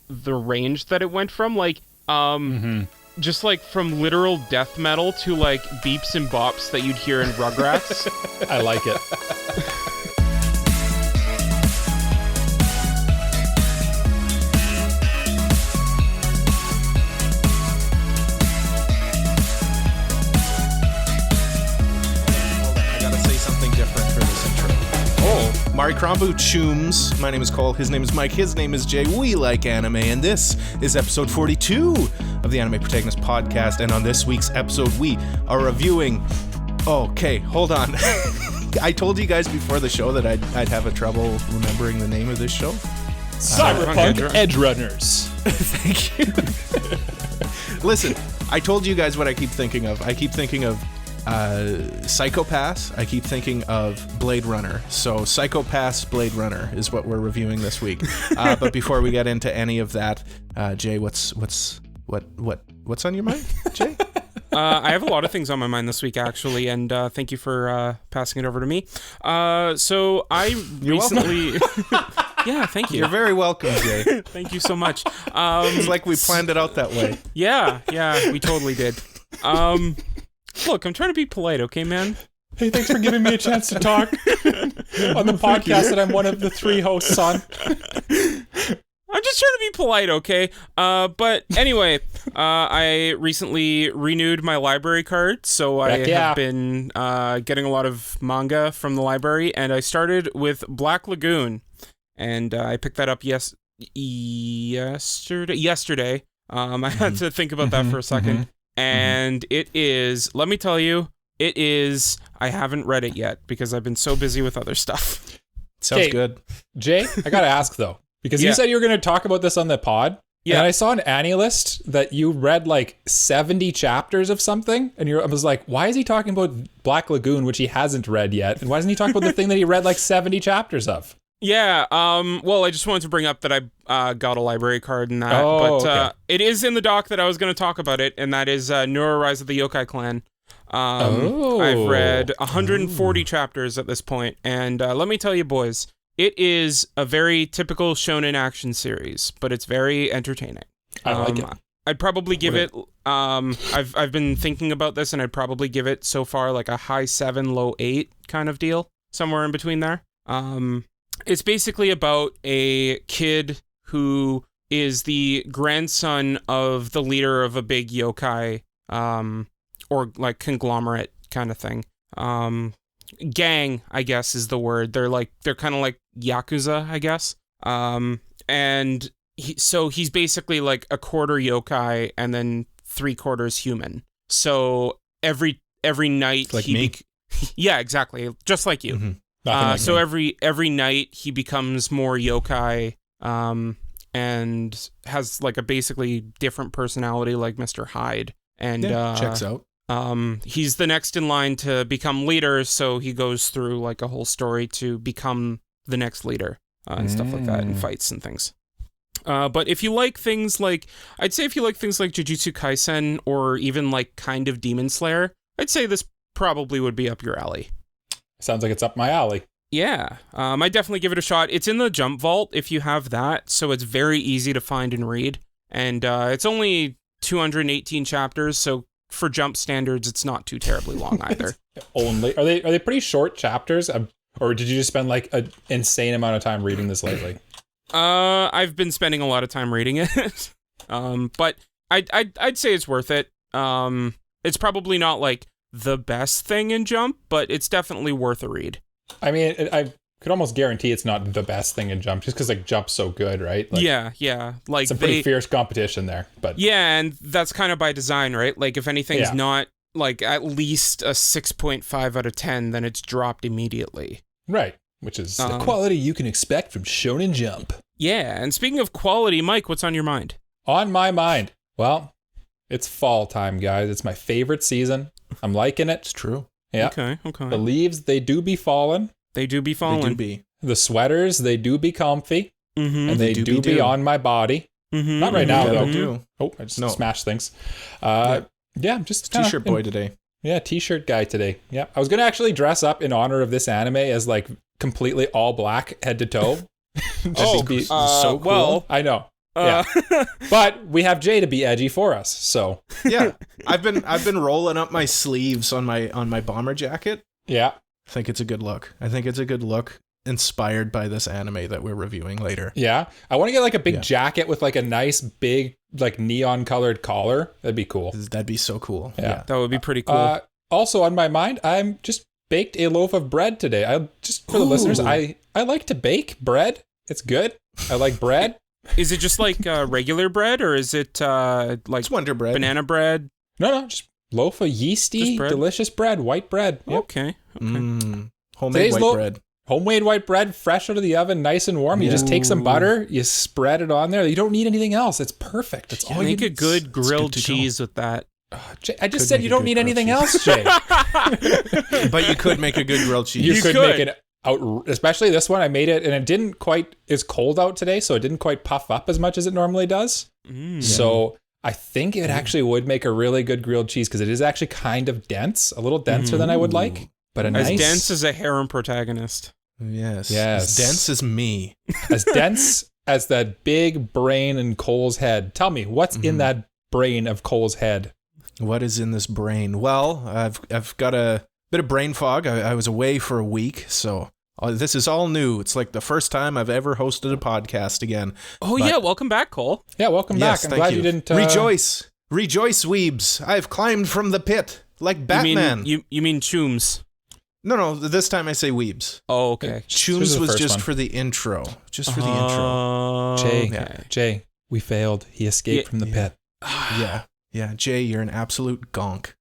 the range that it went from, like, just like from literal death metal to like beeps and bops that you'd hear in Rugrats. I like it. Mari Krombu chooms. My name is Cole. His name is Mike. His name is Jay. We like anime, and this is episode 42 of the Anime Protagonist podcast. And on this week's episode, we are reviewing. Okay, hold on. I told you guys before the show that I'd have a trouble remembering the name of this show. Cyberpunk Edgerunners. Thank you. Listen, I told you guys what I keep thinking of. I keep thinking of Psycho-Pass. I keep thinking of Blade Runner. So Psycho-Pass Blade Runner is what we're reviewing this week. But before we get into any of that, Jay, what's on your mind, Jay? I have a lot of things on my mind this week, actually, and thank you for passing it over to me. So I recently... Yeah, thank you. You're very welcome, Jay. Thank you so much. It's like we planned it out that way. Yeah, we totally did. Look, I'm trying to be polite, okay, man? Hey, thanks for giving me a chance to talk on the podcast that I'm one of the 3 hosts on. I'm just trying to be polite, okay? But anyway, I recently renewed my library card, so I have been getting a lot of manga from the library, and I started with Black Lagoon, and I picked that up yesterday. I had to think about that for a second. And it is, let me tell you, I haven't read it yet because I've been so busy with other stuff. Sounds good. Jay, I gotta ask though, because you said you were going to talk about this on the pod. Yeah. And I saw an AniList that you read like 70 chapters of something. And I was like, why is he talking about Black Lagoon, which he hasn't read yet? And why doesn't he talk about the thing that he read like 70 chapters of? Yeah, well, I just wanted to bring up that I got a library card and that, it is in the doc that I was going to talk about it, and that is Neuro Rise of the Yokai Clan. I've read 140 chapters at this point, and let me tell you, boys, it is a very typical shonen action series, but it's very entertaining. I like it. I'd probably give it, I've been thinking about this, and I'd probably give it so far like a high 7, low 8 kind of deal, somewhere in between there. It's basically about a kid who is the grandson of the leader of a big yokai, or like conglomerate kind of thing. Gang, I guess is the word. They're kind of like Yakuza, I guess. And he's basically like a quarter yokai and then 3/4 human. So every night like me. Yeah, exactly. Just like you. So every night he becomes more yokai, and has like a basically different personality like Mr. Hyde. And checks out. He's the next in line to become leader, so he goes through like a whole story to become the next leader, and stuff like that, and fights and things. But if you like things like, I'd say if you like things like Jujutsu Kaisen or even like kind of Demon Slayer, I'd say this probably would be up your alley. Sounds like it's up my alley. Yeah, I definitely give it a shot. It's in the Jump Vault if you have that, so it's very easy to find and read. And it's only 218 chapters, so for Jump standards, it's not too terribly long either. Are they pretty short chapters, or did you just spend like an insane amount of time reading this lately? I've been spending a lot of time reading it, but I'd say it's worth it. It's probably not like the best thing in Jump, but it's definitely worth a read. I mean, I could almost guarantee it's not the best thing in Jump, just because like Jump's so good, right? Like, yeah. Like some pretty fierce competition there, but yeah, and that's kind of by design, right? Like if anything's not like at least a 6.5 out of 10, then it's dropped immediately. Right, which is the quality you can expect from Shonen Jump. Yeah, and speaking of quality, Mike, what's on your mind? On my mind, well, it's fall time, guys. It's my favorite season. I'm liking it. It's true. Yeah. Okay. The leaves, they do be falling. They do be falling. They do be. The sweaters, they do be comfy. Mm-hmm. And they do be on my body. Mm-hmm. Not right now, though. Do. Oh, I just smashed things. I'm just T-shirt boy today. Yeah, T-shirt guy today. Yeah. I was going to actually dress up in honor of this anime as like completely all black head to toe. So cool. Well, I know. But we have Jay to be edgy for us, so Yeah, I've been rolling up my sleeves on my bomber jacket. yeah. I think it's a good look. Inspired by this anime that we're reviewing later. Yeah. I want to get like a big jacket with like a nice big like neon colored collar. That'd be cool. That'd be so cool. Yeah. That would be pretty cool. Also on my mind, I'm just baked a loaf of bread today. I just for the listeners, I like to bake bread. It's good. I like bread. Is it just like regular bread, or is it like It's Wonder Bread. banana bread? No, just loaf of yeasty, bread? delicious bread, white bread. Yep. Okay. Homemade Today's white bread. Homemade white bread, fresh out of the oven, nice and warm. You just take some butter, you spread it on there. You don't need anything else. It's perfect. It's all you Make a need. good grilled cheese with that. Jay, I just said you don't need anything else, Jay. But you could make a good grilled cheese. You could make it out, especially this one. I made it and it didn't quite, it's cold out today, so it didn't quite puff up as much as it normally does. So I think it actually would make a really good grilled cheese because it is actually kind of dense, a little denser than I would like. But as dense as a harem protagonist. Yes. As dense as me. As dense as that big brain in Cole's head. Tell me, what's in that brain of Cole's head? What is in this brain? Well, I've got a bit of brain fog. I was away for a week, so this is all new. It's like the first time I've ever hosted a podcast again. Oh, yeah. Welcome back, Cole. Yeah, welcome back. I'm glad you didn't... Rejoice, weebs. I've climbed from the pit like Batman. You mean chooms? No, this time I say weebs. Oh, okay. Chooms was just for the intro. Just for the intro. Jay, we failed. He escaped from the pit. Yeah, Jay, you're an absolute gonk.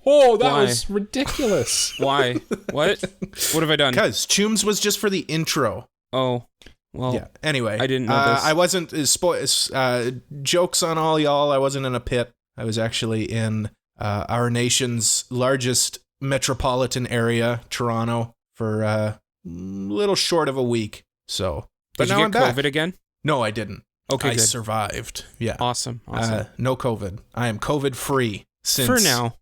Oh, that was ridiculous. Why? What? What have I done? Because Chooms was just for the intro. Oh, well. Yeah. Anyway, I didn't know this. I wasn't jokes on all y'all. I wasn't in a pit. I was actually in our nation's largest metropolitan area, Toronto, for a little short of a week. So, but Did now you I'm get back. COVID again? No, I didn't. Okay, I good. survived. Yeah. Awesome. No COVID. I am COVID free since For now.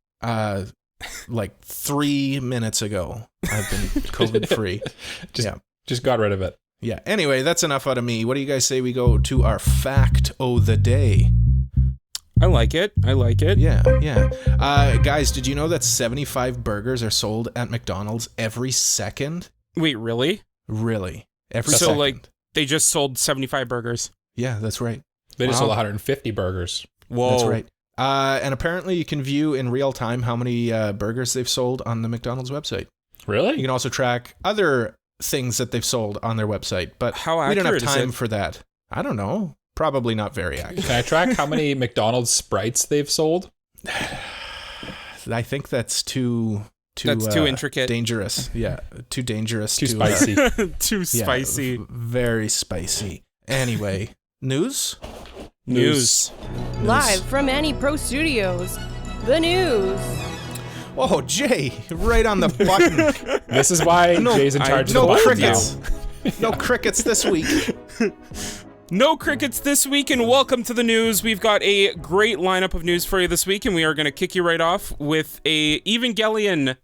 Like 3 minutes ago. I've been COVID free. Just got rid of it. Yeah. Anyway, that's enough out of me. What do you guys say we go to our fact o' the day? I like it. Yeah. Guys, did you know that 75 burgers are sold at McDonald's every second? Wait, really? Really? Every so, second. like, they just sold 75 burgers. Yeah, that's right. They just sold 150 burgers. Whoa. That's right. And apparently you can view in real time how many burgers they've sold on the McDonald's website. Really? You can also track other things that they've sold on their website, but how we don't have accurate is time it? for that. I don't know. Probably not very accurate. Can I track how many McDonald's Sprites they've sold? I think that's too intricate. Dangerous. Yeah, too dangerous. Too spicy. Too spicy. Very spicy. Anyway, news? Live from Annie Pro Studios, the news. Oh, Jay, right on the button. This is why Jay's in charge of the buttons crickets. now. No crickets this week. No crickets this week, and welcome to the news. We've got a great lineup of news for you this week, and we are going to kick you right off with a Evangelion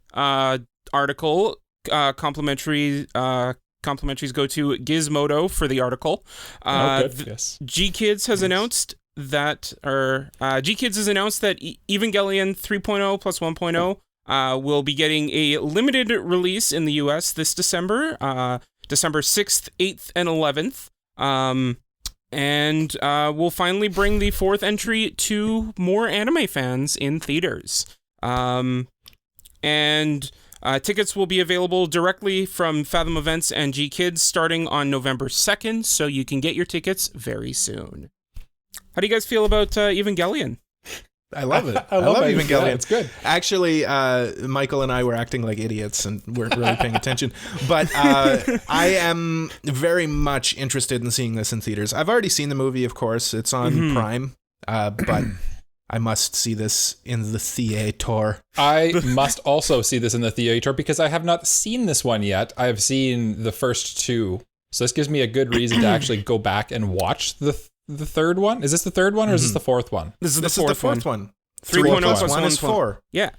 article. Complimentaries go to Gizmodo for the article. Yes. G-Kids has announced that, Evangelion 3.0 plus 1.0 will be getting a limited release in the US this December, December 6th, 8th, and 11th. And we'll finally bring the fourth entry to more anime fans in theaters. Tickets will be available directly from Fathom Events and G-Kids starting on November 2nd, so you can get your tickets very soon. How do you guys feel about Evangelion? I love it. I love Evangelion. Yeah, it's good. Actually, Michael and I were acting like idiots and weren't really paying attention. But I am very much interested in seeing this in theaters. I've already seen the movie, of course. It's on Prime. But I must see this in the theater. I must also see this in the theater because I have not seen this one yet. I have seen the first two. So this gives me a good reason to actually go back and watch the third one. Is this the third one or is this the fourth one? This is the fourth one. 3.0 plus plus 1 is 4. Yeah.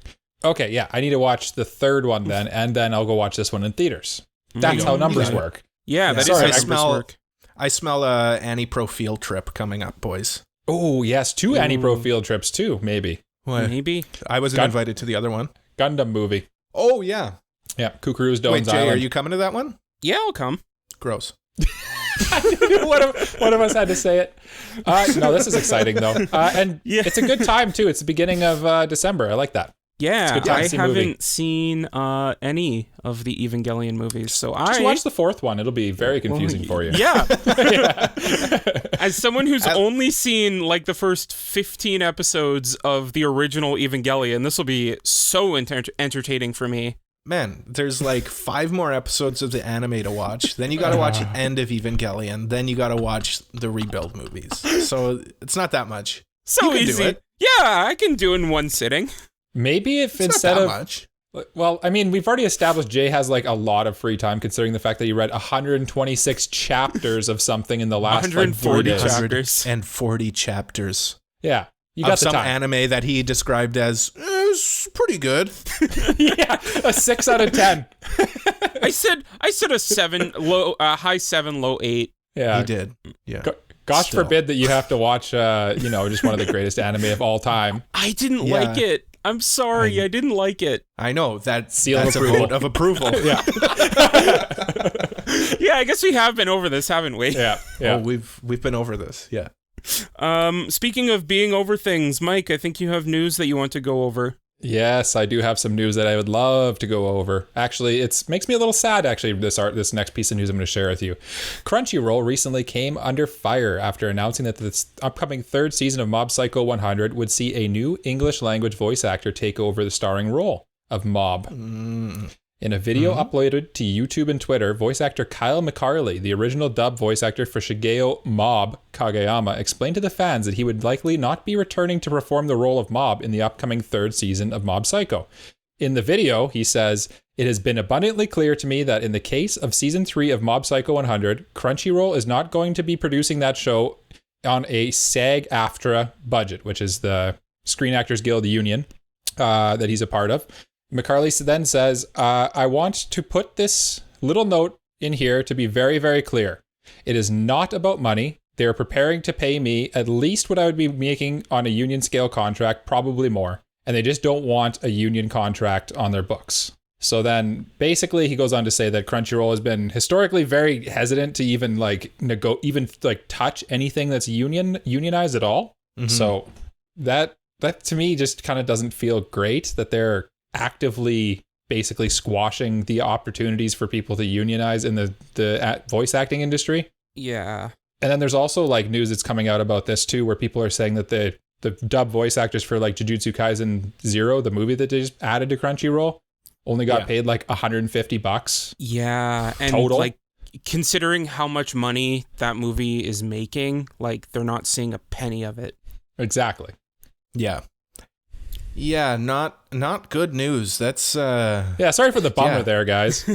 Okay, yeah. I need to watch the third one then, and then I'll go watch this one in theaters. That's how numbers work. Yeah, that is Sorry, how numbers work. I smell a Annie Pro field trip coming up, boys. Oh, yes. 2 Annie Pro field trips, too, maybe. What? Maybe. I wasn't invited to the other one. Gundam movie. Oh, yeah. Yeah, Kukuru's Doan's Wait, Jay, Island. are you coming to that one? Yeah, I'll come. Gross. one of us had to say it. No, this is exciting, though. And it's a good time, too. It's the beginning of December. I like that. Yeah, I haven't seen any of the Evangelion movies, so Just watch the 4th one. It'll be very confusing for you. Yeah. As someone who's only seen like the first 15 episodes of the original Evangelion, this will be so entertaining for me. Man, there's like 5 more episodes of the anime to watch. Then you got to watch the end of Evangelion. Then you got to watch the Rebuild movies. So it's not that much. So you can easy. do it. Yeah, I can do it in one sitting. Maybe if It's instead not of that much. Well, I mean, we've already established Jay has like a lot of free time, considering the fact that he read 126 chapters of something in the last 140 like 4 days. chapters. And 40 chapters. Yeah, you got of the some time. anime that he described as it's pretty good. Yeah, a 6 out of 10. I said a 7, high 7, low 8. Yeah, He did. Yeah. Gosh Still. forbid that you have to watch, just one of the greatest anime of all time. I didn't like it. I'm sorry, I didn't like it. I know that's Seal of a approval. vote of approval. Yeah, Yeah, I guess we have been over this, haven't we? yeah. Oh, we've been over this. Yeah. Speaking of being over things, Mike, I think you have news that you want to go over. Yes, I do have some news that I would love to go over. Actually, it makes me a little sad, actually, this next piece of news I'm going to share with you. Crunchyroll recently came under fire after announcing that the upcoming 3rd season of Mob Psycho 100 would see a new English language voice actor take over the starring role of Mob. In a video uploaded to YouTube and Twitter, voice actor Kyle McCarley, the original dub voice actor for Shigeo Mob Kageyama, explained to the fans that he would likely not be returning to perform the role of Mob in the upcoming 3rd season of Mob Psycho. In the video, he says, "It has been abundantly clear to me that in the case of Season 3 of Mob Psycho 100, Crunchyroll is not going to be producing that show on a SAG-AFTRA budget," which is the Screen Actors Guild union that he's a part of. McCarley then says, "I want to put this little note in here to be very, very clear. It is not about money. They are preparing to pay me at least what I would be making on a union scale contract, probably more. And they just don't want a union contract on their books." So then basically he goes on to say that Crunchyroll has been historically very hesitant to even touch anything that's unionized at all. So that to me just kind of doesn't feel great that they're actively basically squashing the opportunities for people to unionize in the voice acting industry. Yeah. And then there's also like news that's coming out about this too, where people are saying that the dub voice actors for like Jujutsu Kaisen 0, the movie that they just added to Crunchyroll, only got paid like $150. Yeah, and total. Like considering how much money that movie is making, like they're not seeing a penny of it. Exactly. Yeah. Yeah, not good news. That's sorry for the bummer there, guys.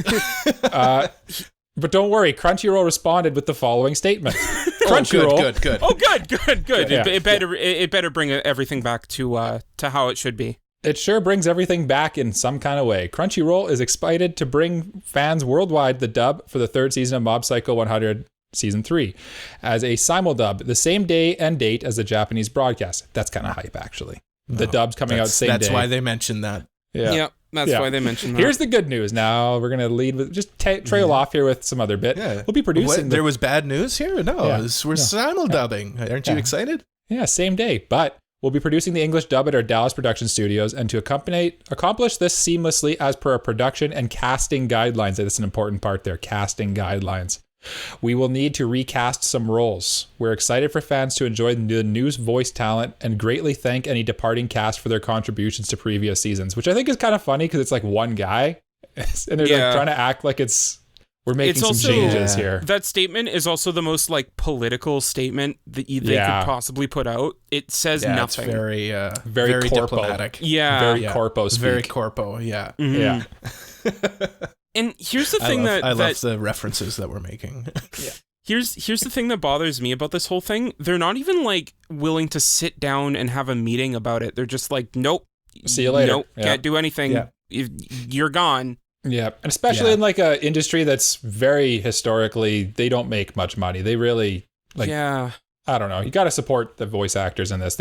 But don't worry, Crunchyroll responded with the following statement. Crunchyroll. Good. Oh, good. Yeah. It better bring everything back to how it should be. It sure brings everything back in some kind of way. Crunchyroll is excited to bring fans worldwide the dub for the 3rd season of Mob Psycho 100 Season 3 as a simuldub, the same day and date as the Japanese broadcast. That's kind of hype, actually. The dub's coming out same day. That's why they mentioned that. Yeah, that's why they mentioned that. Here's the good news. Now we're going to lead with just trail off here with some other bit. Yeah. We'll be producing. There was bad news here? No, Yeah. we're simuldubbing. Aren't you excited? Yeah, same day. But we'll be producing the English dub at our Dallas production studios, and to accomplish this seamlessly as per our production and casting guidelines. That's an important part there, casting guidelines. We will need to recast some roles. We're excited for fans to enjoy the new voice talent and greatly thank any departing cast for their contributions to previous seasons, which I think is kind of funny because it's like one guy and they're like trying to act like we're making some changes here. That statement is also the most like political statement that they could possibly put out. It says nothing. It's very corpo. diplomatic. Yeah. Very corpo speak. Very corpo, yeah. Mm-hmm. Yeah. And here's the thing I love the references that we're making. Yeah. Here's the thing that bothers me about this whole thing. They're not even like willing to sit down and have a meeting about it. They're just like, nope. See you later. Nope. Can't do anything. Yeah. You're gone. Yeah, and especially in like a industry that's very historically, they don't make much money. They really I don't know. You got to support the voice actors in this.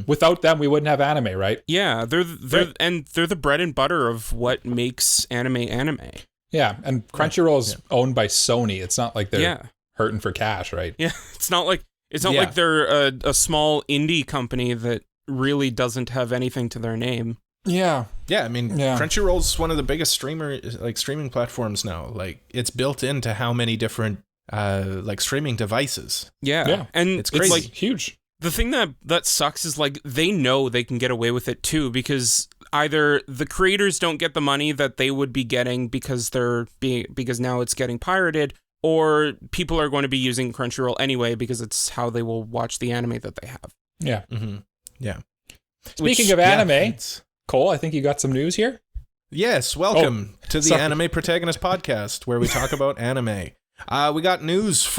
Without them, we wouldn't have anime, right? Yeah, they're the bread and butter of what makes anime. Yeah, and Crunchyroll is owned by Sony. It's not like they're hurting for cash, right? Yeah, it's not like they're a small indie company that really doesn't have anything to their name. Yeah. Yeah, I mean, Crunchyroll's one of the biggest streaming platforms now. Like, it's built into how many different streaming devices. Yeah. And it's crazy. It's like huge. The thing that sucks is like they know they can get away with it too, because either the creators don't get the money that they would be getting because now it's getting pirated, or people are going to be using Crunchyroll anyway because it's how they will watch the anime that they have. Yeah. Mm-hmm. Yeah. Speaking of anime, Cole, I think you got some news here. Yes, welcome to the Anime Protagonist Podcast, where we talk about anime. We got news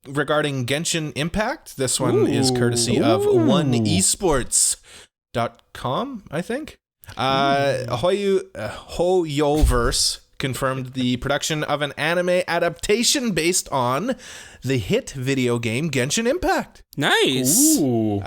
regarding Genshin Impact. This one is courtesy of oneesports.com, I think. Hoyoverse confirmed the production of an anime adaptation based on the hit video game Genshin Impact. Nice. Ooh.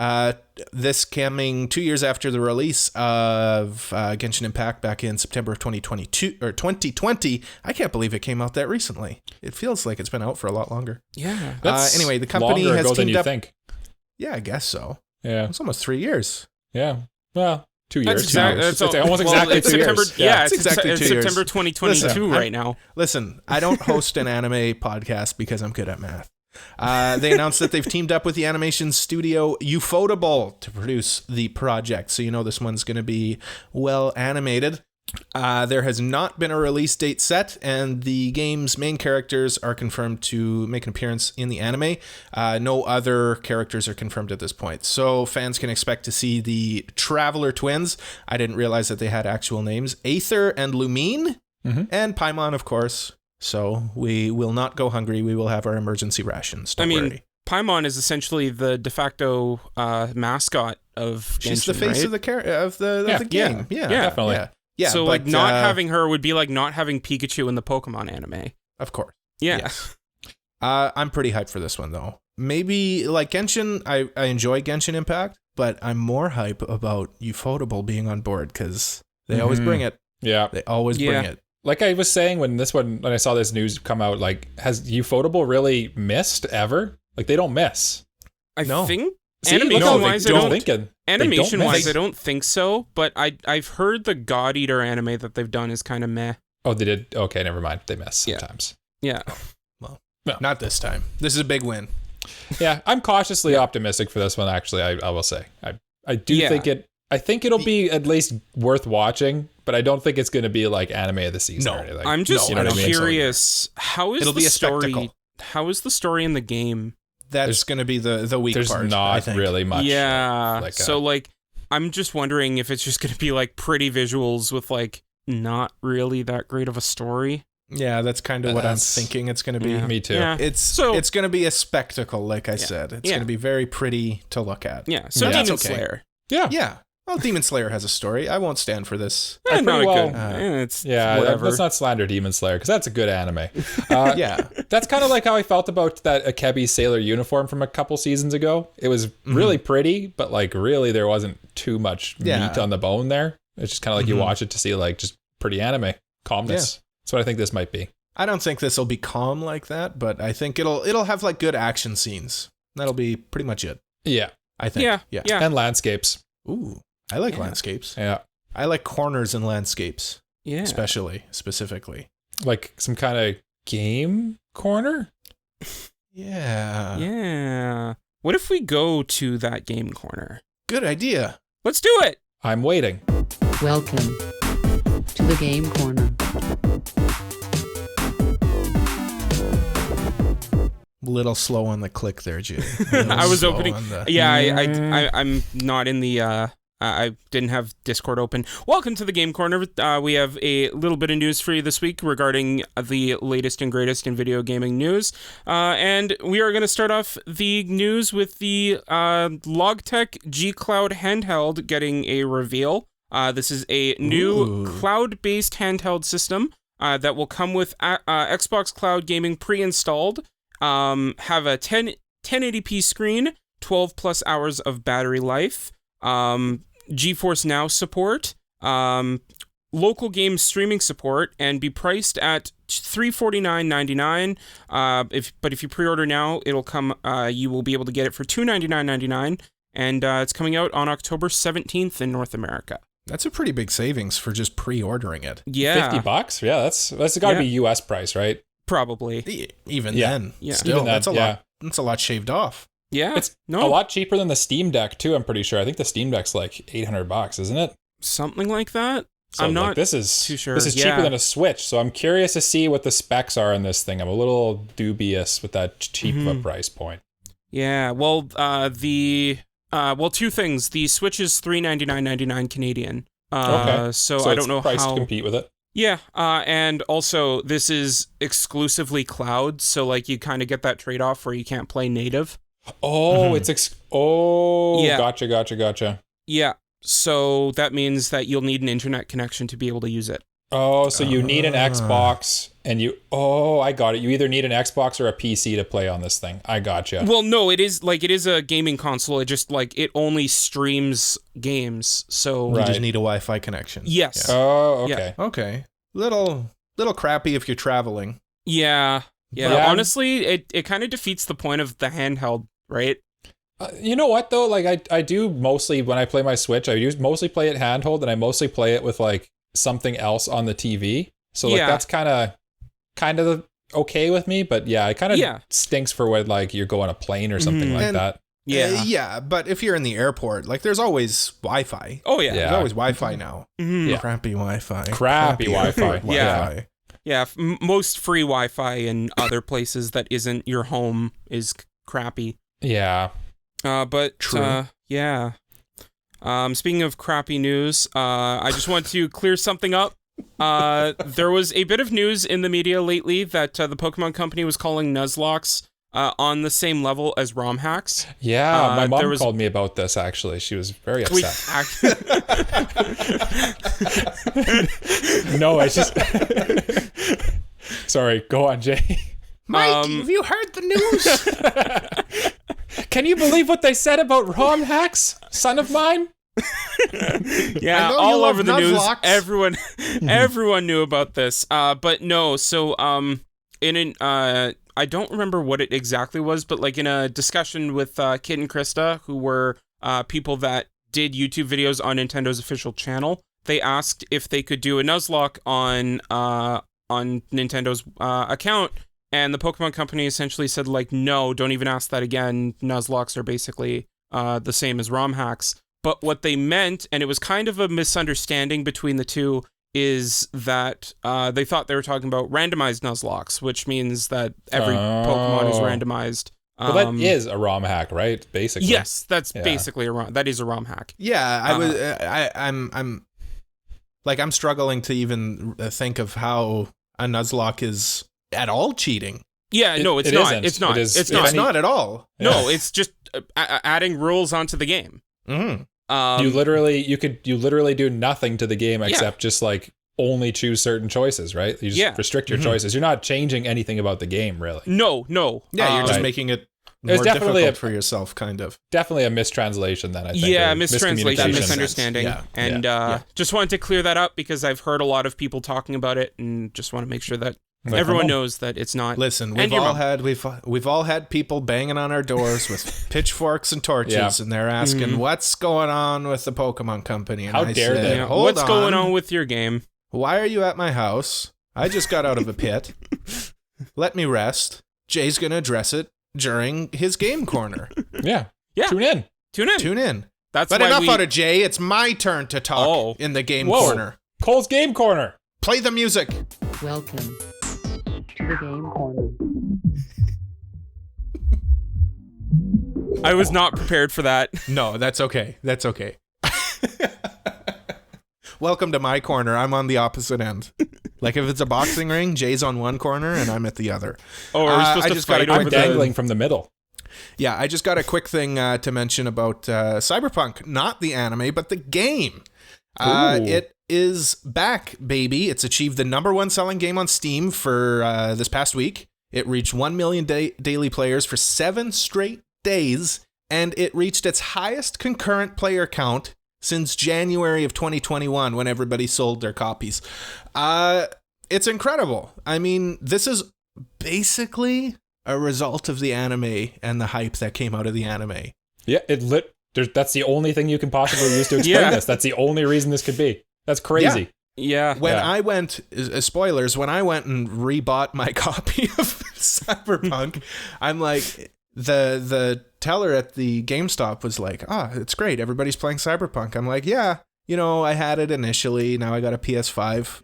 This coming 2 years after the release of Genshin Impact back in September of 2020. I can't believe it came out that recently. It feels like it's been out for a lot longer. Yeah. Anyway, the company longer has ago than teamed you up. think. Yeah, I guess so. Yeah. It's almost 3 years. Yeah. Well, 2 years. That's almost exactly 2 years. Yeah, it's exactly 2 years. September 2022 right now. Listen, I don't host an anime podcast because I'm good at math. They announced that they've teamed up with the animation studio UFOTABLE to produce the project. So this one's going to be well animated. There has not been a release date set, and the game's main characters are confirmed to make an appearance in the anime. No other characters are confirmed at this point, so fans can expect to see the Traveler twins. I didn't realize that they had actual names. Aether and Lumine, and Paimon, of course. So we will not go hungry. We will have our emergency rations. Don't worry. Paimon is essentially the de facto mascot of Genshin, She's the face of the game. Yeah, definitely. Yeah, so but, not having her would be like not having Pikachu in the Pokemon anime. Of course. Yeah. Yes. I'm pretty hyped for this one, though. Maybe, like Genshin, I enjoy Genshin Impact, but I'm more hype about UFOTABLE being on board because they always bring it. Yeah. They always bring it. Like I was saying when I saw this news come out, like, has UFOTABLE really missed ever? Like, they don't miss. I think See, animation-wise, I don't think so, but I've heard the God Eater anime that they've done is kind of meh. Oh, they did? Okay, never mind. They miss sometimes. Yeah. Well, not this time. This is a big win. Yeah, I'm cautiously optimistic for this one, actually, I will say. I do think I think it'll be at least worth watching, but I don't think it's going to be like anime of the season or anything. I'm just curious, how is the story? How is the story in the game? That's going to be the weak part. There's not really much. Yeah. I'm just wondering if it's just going to be like pretty visuals with like not really that great of a story. Yeah, that's kind of what I'm thinking it's going to be. Me too. Yeah. It's going to be a spectacle, like I said. It's going to be very pretty to look at. Yeah. So Demon Slayer. Yeah. Yeah. Well, Demon Slayer has a story. I won't stand for this. Not good. Whatever. Let's not slander Demon Slayer because that's a good anime. Yeah. That's kind of like how I felt about that Akebi Sailor uniform from a couple seasons ago. It was really pretty, but like really there wasn't too much meat on the bone there. It's just kind of like you watch it to see like just pretty anime. Calmness. That's what I think this might be. I don't think this will be calm like that, but I think it'll have like good action scenes. That'll be pretty much it. Yeah. I think. Yeah. And landscapes. Ooh. I like landscapes. Yeah. I like corners in landscapes. Yeah. Specifically. Like some kind of game corner? Yeah. Yeah. What if we go to that game corner? Good idea. Let's do it. I'm waiting. Welcome to the game corner. Little slow on the click there, Jay. I was opening. I'm not in the. I didn't have Discord open. Welcome to the Game Corner. We have a little bit of news for you this week regarding the latest and greatest in video gaming news. And we are going to start off the news with the Logitech G Cloud handheld getting a reveal. This is a new cloud-based handheld system that will come with Xbox Cloud Gaming pre-installed, have a 1080p screen, 12 plus hours of battery life, GeForce Now support, local game streaming support, and be priced at $349.99. But if you pre-order now, it'll come. You will be able to get it for $299.99, and it's coming out on October 17th in North America. That's a pretty big savings for just pre-ordering it. Yeah, $50. Yeah, that's got to be US price, right? Probably. Even then, still, even that's a lot. That's a lot shaved off. Yeah, it's a lot cheaper than the Steam Deck too. I'm pretty sure. I think the Steam Deck's like $800, isn't it? Something like that. So I'm not this is too sure. This is cheaper than a Switch, so I'm curious to see what the specs are in this thing. I'm a little dubious with that cheap of a price point. Yeah, well, two things. The Switch is $399.99 Canadian. Okay. So I don't know price how to compete with it. Yeah, and also this is exclusively cloud, so like you kind of get that trade-off where you can't play native. Oh, Gotcha. Yeah. So that means that you'll need an internet connection to be able to use it. Oh, so you need an Xbox and I got it. You either need an Xbox or a PC to play on this thing. I gotcha. Well, no, it is a gaming console. It just it only streams games. So you just need a Wi-Fi connection. Yes. Yeah. Oh, okay. Yeah. Okay. Little crappy if you're traveling. Yeah. Yeah. Honestly, it kind of defeats the point of the handheld, right? You know what though? Like I do mostly when I play my Switch, mostly play it handheld, and I mostly play it with like something else on the TV. So like that's kind of okay with me, but yeah, it kind of stinks for when like you go on a plane or something like that. Yeah. Yeah, but if you're in the airport, like there's always Wi-Fi. Oh yeah. There's always Wi-Fi now. Mm-hmm. Yeah. Crappy Wi-Fi. Crappy Wi-Fi. Yeah. Yeah, most free Wi-Fi in other places that isn't your home is crappy. Yeah. But true. Yeah. Speaking of crappy news, I just want to clear something up. There was a bit of news in the media lately that the Pokemon Company was calling Nuzlockes on the same level as ROM hacks. Yeah, my mom called me about this, actually. She was very upset. No, I just... Sorry, go on, Jay. Mike, have you heard the news? Can you believe what they said about ROM hacks, son of mine? Yeah, all over the news. Everyone knew about this. But no, so I don't remember what it exactly was, but like in a discussion with Kit and Krista, who were people that did YouTube videos on Nintendo's official channel, they asked if they could do a Nuzlocke on Nintendo's account. And the Pokemon Company essentially said, like, no, don't even ask that again. Nuzlockes are basically the same as ROM hacks. But what they meant, and it was kind of a misunderstanding between the two, is that they thought they were talking about randomized Nuzlockes, which means that every Pokemon is randomized. Well, that is a ROM hack, right? Basically. Yes, that's basically that is a ROM hack. Yeah, I'm struggling to even think of how a Nuzlocke is at all cheating. Yeah, no, it's not. It's not. It's not at all. No, it's just adding rules onto the game. Mm-hmm. You literally do nothing to the game except just like only choose certain choices, right? You just restrict your choices. You're not changing anything about the game, really. No. Yeah, you're just making it more difficult for yourself, kind of. Definitely a mistranslation then, I think. Yeah, mistranslation, misunderstanding. Yeah. And just wanted to clear that up because I've heard a lot of people talking about it and just want to make sure that everyone knows that it's not. Listen, we've all had people banging on our doors with pitchforks and torches, and they're asking, "What's going on with the Pokemon Company?" And How dare they? What's going on with your game? Why are you at my house? I just got out of a pit. Let me rest. Jay's gonna address it during his game corner. Yeah. Tune in. But enough out of Jay. It's my turn to talk in the game corner. Cole's Game Corner. Play the music. Welcome to the Game Corner. I was not prepared for that. No, that's okay. Welcome to my corner. I'm on the opposite end. Like if it's a boxing ring, Jay's on one corner and I'm at the other. Oh, are we supposed to fight over I'm dangling from the middle. Yeah, I just got a quick thing to mention about Cyberpunk, not the anime, but the game. It is back, baby. It's achieved the #1 selling game on Steam for this past week. It reached 1 million daily players for 7 straight days, and it reached its highest concurrent player count since January of 2021 when everybody sold their copies. It's incredible. I mean, this is basically a result of the anime and the hype that came out of the anime. Yeah, that's the only thing you can possibly use to explain this. That's the only reason this could be. That's crazy. Yeah. When I went, spoilers, when I went and rebought my copy of Cyberpunk, I'm like, the teller at the GameStop was like, it's great. Everybody's playing Cyberpunk. I'm like, yeah, I had it initially. Now I got a PS5.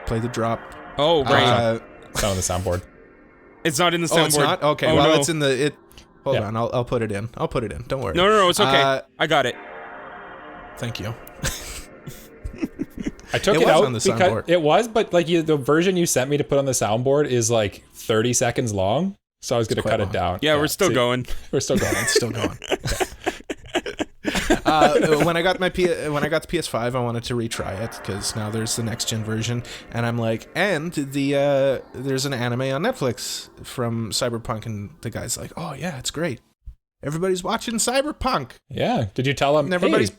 Play the drop. Oh, right. It's not on the soundboard. It's not in the soundboard. Oh, it's not? Okay, it's in the... Hold on, I'll put it in. Don't worry. No, it's okay. I got it. Thank you. I took it out because it was, but like the version you sent me to put on the soundboard is like 30 seconds long, so I was going to cut it down. Yeah, we're still going. It's still going. When I got the PS5, I wanted to retry it because now there's the next gen version, and I'm like, and there's an anime on Netflix from Cyberpunk, and the guy's like, oh yeah, it's great. Everybody's watching Cyberpunk. Yeah. Did you tell him? Hey,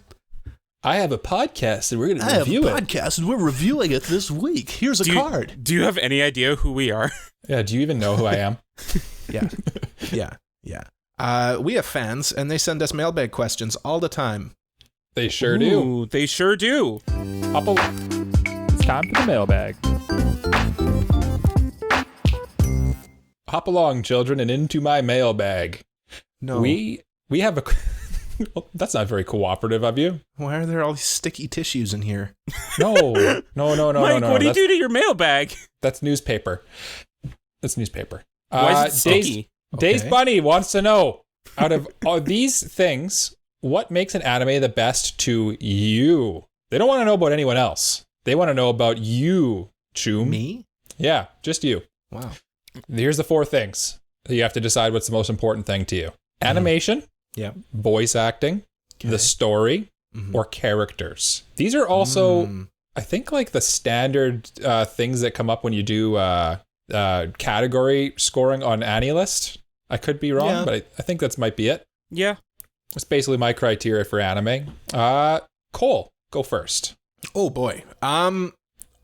I have a podcast and we're going to review it. Podcast and we're reviewing it this week. Here's a card. Do you have any idea who we are? Yeah. Do you even know who I am? Yeah. We have fans, and they send us mailbag questions all the time. They sure do. They sure do. It's time for the mailbag. Hop along, children, and into my mailbag. No. We have a... Well, that's not very cooperative of you. Why are there all these sticky tissues in here? No. Mike, what do you do to your mailbag? That's newspaper. Why is it sticky? Dazed Bunny wants to know, out of all these things, what makes an anime the best to you? They don't want to know about anyone else. They want to know about you, Choom. Me? Yeah, just you. Wow. Here's the 4 things. You have to decide what's the most important thing to you. Animation, voice acting, the story, or characters. These are also, I think, like the standard things that come up when you do category scoring on AniList. I could be wrong, but I think that might be it. Yeah. It's basically my criteria for anime. Cole, go first. Oh boy.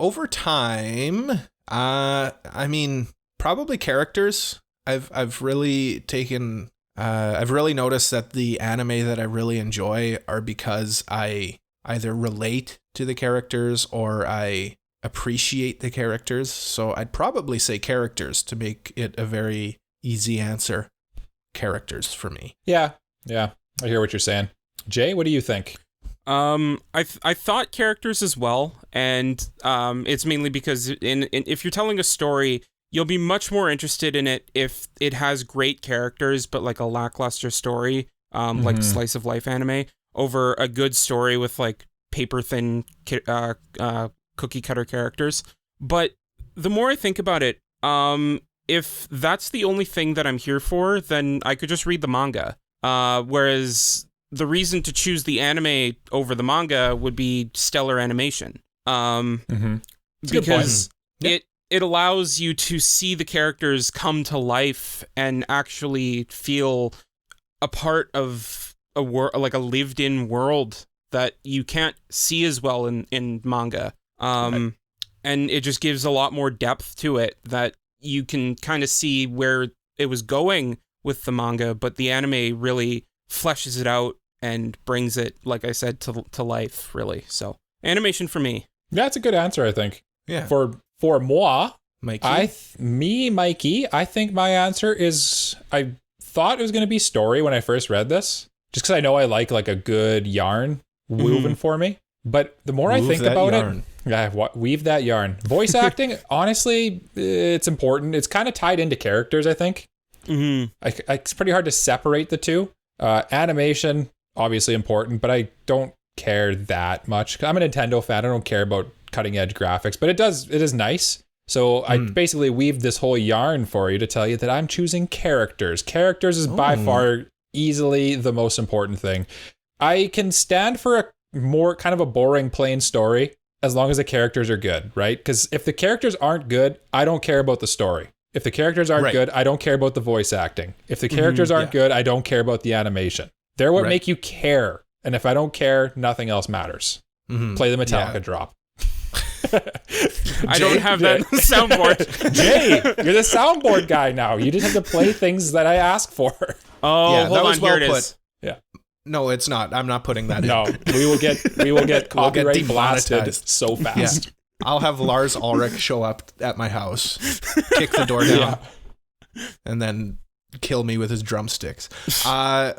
Over time, I mean, probably characters. I've really taken I've really noticed that the anime that I really enjoy are because I either relate to the characters or I appreciate the characters. So I'd probably say characters to make it a very easy answer. Characters for me. Yeah. I hear what you're saying. Jay, what do you think? I thought characters as well, and it's mainly because if you're telling a story, you'll be much more interested in it if it has great characters, but like a lackluster story, like slice of life anime, over a good story with like paper thin cookie cutter characters. But the more I think about it, if that's the only thing that I'm here for, then I could just read the manga. Whereas the reason to choose the anime over the manga would be stellar animation. Because it allows you to see the characters come to life and actually feel a part of a like a lived-in world that you can't see as well in manga. And it just gives a lot more depth to it that you can kind of see where it was going with the manga, but the anime really fleshes it out and brings it, like I said, to life, really. So, animation for me. That's a good answer, I think. Yeah. For moi, Mikey. Mikey, I think my answer is, I thought it was going to be story when I first read this, just because I know I like a good yarn woven for me. But the more I think about it, weave that yarn. Voice acting, honestly, it's important. It's kind of tied into characters, I think. It's pretty hard to separate the two. Animation, obviously important, but I don't care that much. I'm a Nintendo fan. I don't care about cutting edge graphics, but it is nice. So I basically weaved this whole yarn for you to tell you that I'm choosing characters. Characters is by far easily the most important thing. I can stand for more kind of a boring, plain story as long as the characters are good, right? Because if the characters aren't good, I don't care about the story. If the characters aren't good, I don't care about the voice acting. If the characters aren't good, I don't care about the animation. They're what make you care. And if I don't care, nothing else matters. Play the Metallica drop. I don't have that soundboard. Jay, you're the soundboard guy now. You just have to play things that I ask for. Oh, yeah, hold on, here it is. Yeah. No, it's not. I'm not putting that in. No, we will get copyright blasted so fast. Yeah. I'll have Lars Ulrich show up at my house, kick the door down, and then kill me with his drumsticks.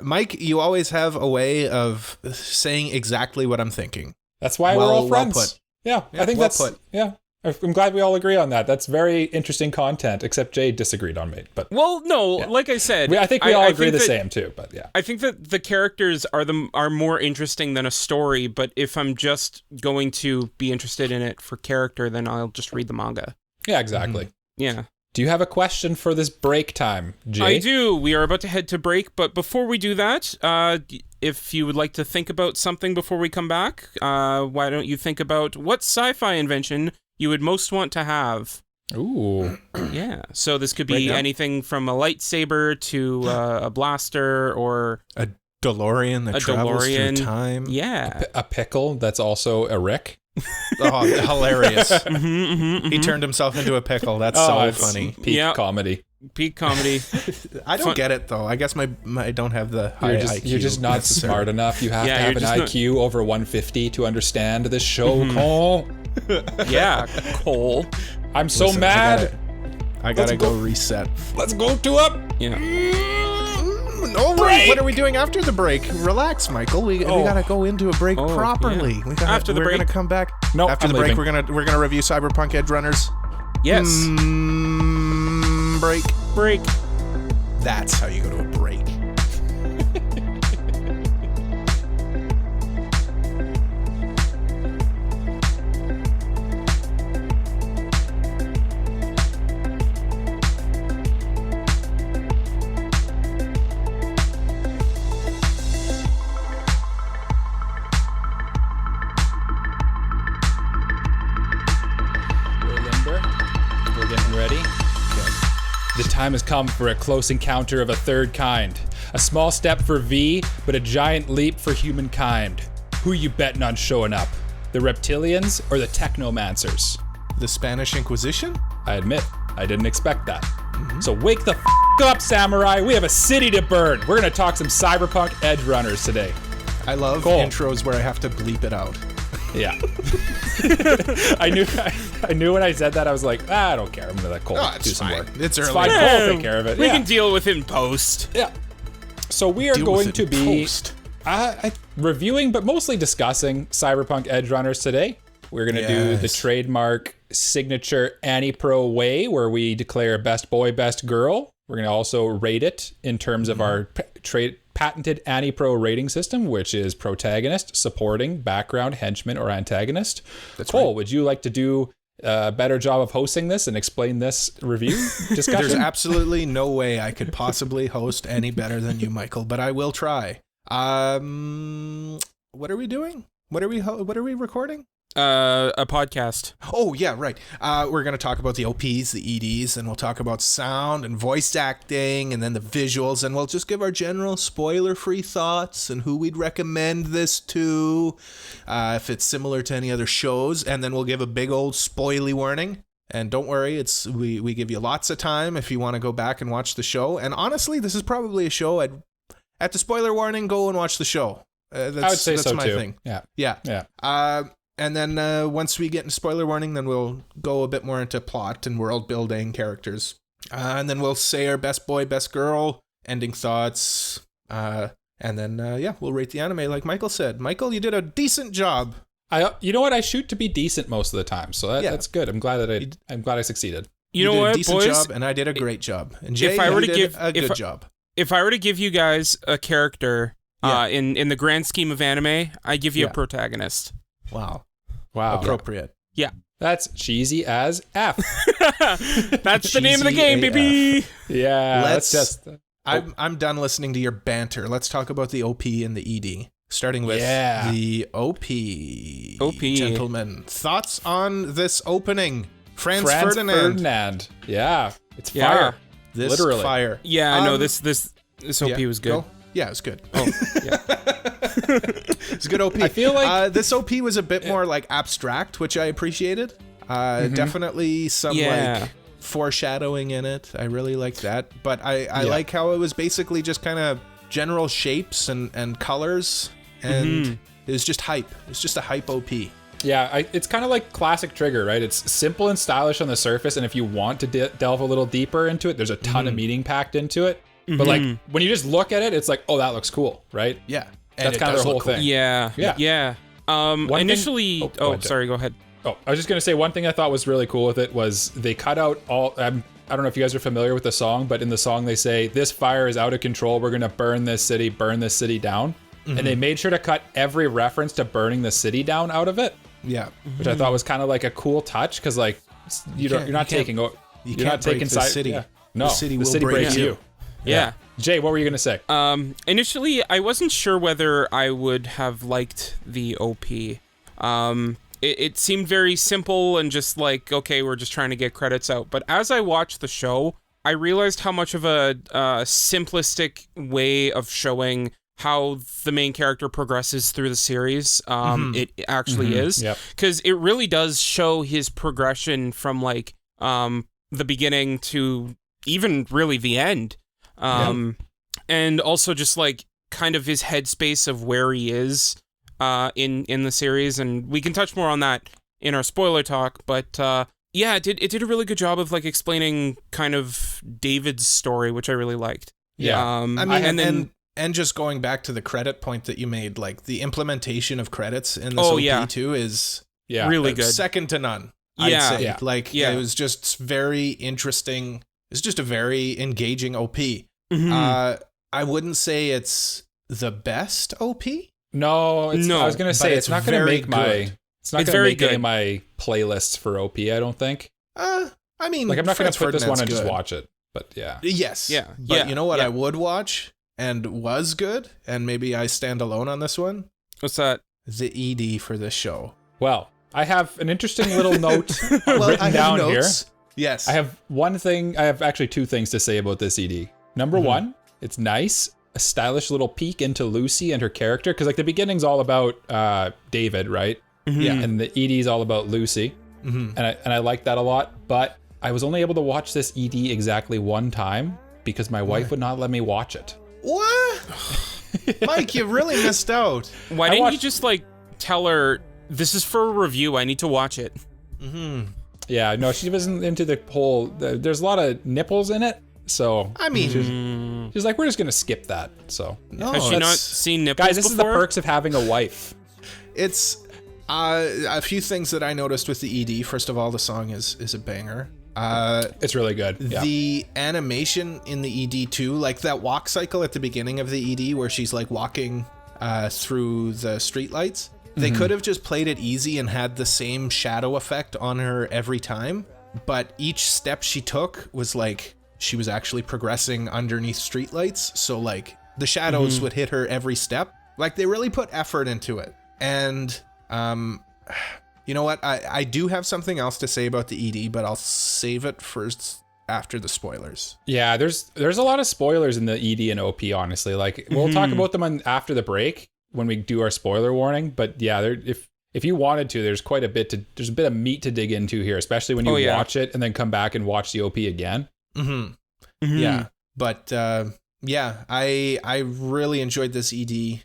Mike, you always have a way of saying exactly what I'm thinking. That's why we're all friends. Well put. Yeah, I think that's put. Yeah. I'm glad we all agree on that. That's very interesting content, except Jay disagreed on me. But like I said, I think we all agree the same too. But yeah, I think that the characters are more interesting than a story. But if I'm just going to be interested in it for character, then I'll just read the manga. Yeah, exactly. Yeah. Do you have a question for this break time, Jay? I do. We are about to head to break, but before we do that, if you would like to think about something before we come back, why don't you think about what sci-fi invention you would most want to have? Ooh. Yeah. So this could be anything from a lightsaber to a blaster or a DeLorean that travels through time. Yeah. A pickle that's also a Rick. Oh, hilarious. He turned himself into a pickle. That's so funny. Peak comedy. Peak comedy. I don't get it, though. I guess I don't have the high IQ. You're just not smart enough. You have to have an IQ over 150 to understand this show, Cole. Yeah, Cole. I'm so mad. I gotta go reset. Let's go to up. Yeah. No, what are we doing after the break? Relax, Michael. We gotta go into a break properly. Yeah. We're gonna come back. No, after the break, we're gonna review Cyberpunk Edgerunners. Yes. Break. That's how you go to a break. The time has come for a close encounter of a third kind. A small step for V, but a giant leap for humankind. Who you betting on showing up? The reptilians or the technomancers? The Spanish Inquisition? I admit, I didn't expect that. So wake the up, samurai. We have a city to burn. We're gonna talk some Cyberpunk Edgerunners today. I love intros where I have to bleep it out. Yeah. I knew when I said that, I was like, I don't care. I'm going to let Cole do some work. It's early. Fine. Cole will take care of it. We can deal with it in post. Yeah. So we are going to be reviewing, but mostly discussing Cyberpunk Edgerunners today. We're going to do the trademark signature Annie-Pro way, where we declare best boy, best girl. We're going to also rate it in terms of our patented Annie-Pro rating system, which is protagonist, supporting, background, henchman, or antagonist. That's Cole, would you like to do a better job of hosting this and explain this review discussion? There's absolutely no way I could possibly host any better than you, Michael, but I will try. What are we doing? What are we recording? A podcast. Oh, yeah, right. We're going to talk about the OPs, the EDs, and we'll talk about sound and voice acting and then the visuals, and we'll just give our general spoiler-free thoughts and who we'd recommend this to, if it's similar to any other shows, and then we'll give a big old spoily warning. And don't worry, we give you lots of time if you want to go back and watch the show. And honestly, this is probably a show at the spoiler warning, go and watch the show. I would say that's so my too. thing. Yeah. And then once we get into spoiler warning, then we'll go a bit more into plot and world building, characters. And then we'll say our best boy, best girl, ending thoughts. And then, we'll rate the anime like Michael said. Michael, you did a decent job. You know what? I shoot to be decent most of the time, so that's good. I'm glad I succeeded. You know did what, a decent boys? job, and I did a great job. And Jay, you did a good job. If I were to give you guys a character in the grand scheme of anime, I give you a protagonist. Wow. Appropriate. Yeah. That's cheesy as F. That's the name of the game, baby. Yeah. I'm done listening to your banter. Let's talk about the OP and the ED. starting with the OP. OP. Gentlemen, thoughts on this opening? Franz Ferdinand. Yeah, it's fire. This literally fire. Yeah, no, this OP was good. Go. Yeah, it was good. Oh, yeah. It's a good OP. I feel like this OP was a bit more like abstract, which I appreciated. Definitely some like foreshadowing in it. I really liked that. But I like how it was basically just kind of general shapes and colors, and it was just hype. It's just a hype OP. Yeah, it's kind of like classic Trigger, right? It's simple and stylish on the surface, and if you want to delve a little deeper into it, there's a ton of meaning packed into it. But like when you just look at it, it's like, oh, that looks cool, right? Yeah, and that's kind of the whole thing. Yeah. Initially, sorry, go ahead. Oh, I was just gonna say one thing I thought was really cool with it was they cut out all. I don't know if you guys are familiar with the song, but in the song they say, "This fire is out of control. We're gonna burn this city down." And they made sure to cut every reference to burning the city down out of it. Yeah, which I thought was kind of like a cool touch, because like you're not taking the city. Yeah. No, the city will break break you. Yeah. Jay, what were you gonna say? Initially, I wasn't sure whether I would have liked the OP. It seemed very simple and just like, okay, we're just trying to get credits out. But as I watched the show, I realized how much of a simplistic way of showing how the main character progresses through the series it actually is. Because it really does show his progression from like the beginning to even really the end. And also just like kind of his headspace of where he is in the series, and we can touch more on that in our spoiler talk, but it did a really good job of like explaining kind of David's story, which I really liked. And just going back to the credit point that you made, like the implementation of credits in this OP too is really good, second to none. I'd say. It was just very interesting. It's just a very engaging OP. I wouldn't say it's the best OP. No, I was gonna say it's not gonna make my. It's not gonna make any of my playlists for OP. I don't think. I mean, like I'm not gonna put this one and just watch it. But yeah. Yes. Yeah. But you know what I would watch and was good, and maybe I stand alone on this one. What's that? The ED for this show. Well, I have an interesting little note written down here. Yes. I have actually two things to say about this ED. Number one, it's nice. A stylish little peek into Lucy and her character, because like the beginning's all about David, right? Yeah. And the ED's all about Lucy. And I like that a lot. But I was only able to watch this ED exactly one time because my wife would not let me watch it. What? Mike, you really missed out. Why didn't you just like tell her, this is for a review, I need to watch it? Yeah, no, she wasn't into the whole, there's a lot of nipples in it. So I mean, she's like, we're just gonna skip that. So has she not seen nipples guys? This is the perks of having a wife. It's a few things that I noticed with the ED. First of all, the song is a banger. It's really good. Yeah. The animation in the ED too, like that walk cycle at the beginning of the ED where she's like walking through the streetlights. They could have just played it easy and had the same shadow effect on her every time, but each step she took was like she was actually progressing underneath streetlights, so like the shadows would hit her every step. Like they really put effort into it. And you know what? I do have something else to say about the ED, but I'll save it first after the spoilers. Yeah, there's a lot of spoilers in the ED and OP, honestly. Like we'll talk about them after the break when we do our spoiler warning. But yeah, if you wanted to, there's quite a bit there's a bit of meat to dig into here, especially when you watch it and then come back and watch the OP again. Yeah, but I really enjoyed this ED.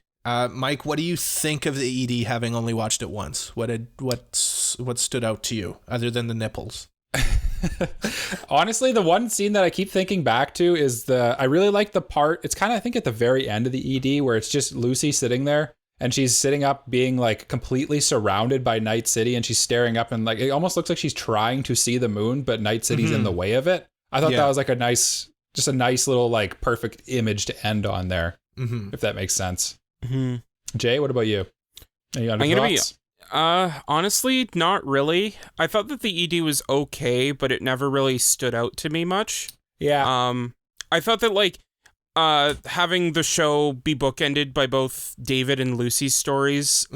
Mike, what do you think of the ED having only watched it once? What stood out to you other than the nipples? Honestly, the one scene that I keep thinking back to is I really like the part, it's kind of I think at the very end of the ED where it's just Lucy sitting there and she's sitting up being like completely surrounded by Night City, and she's staring up and like it almost looks like she's trying to see the moon, but Night City's in the way of it. I thought that was like a nice little like perfect image to end on there, if that makes sense. Jay, what about you? Any other thoughts? Honestly, not really. I thought that the ED was okay, but it never really stood out to me much. Yeah. I thought that like having the show be bookended by both David and Lucy's stories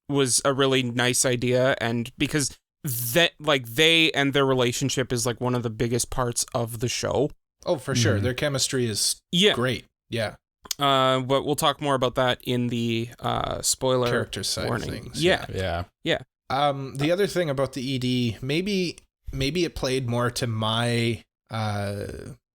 was a really nice idea, and because that they and their relationship is like one of the biggest parts of the show. Oh, for sure. Their chemistry is great. Yeah. But we'll talk more about that in the spoiler character side warning. of things. Yeah. The other thing about the ED, maybe it played more to my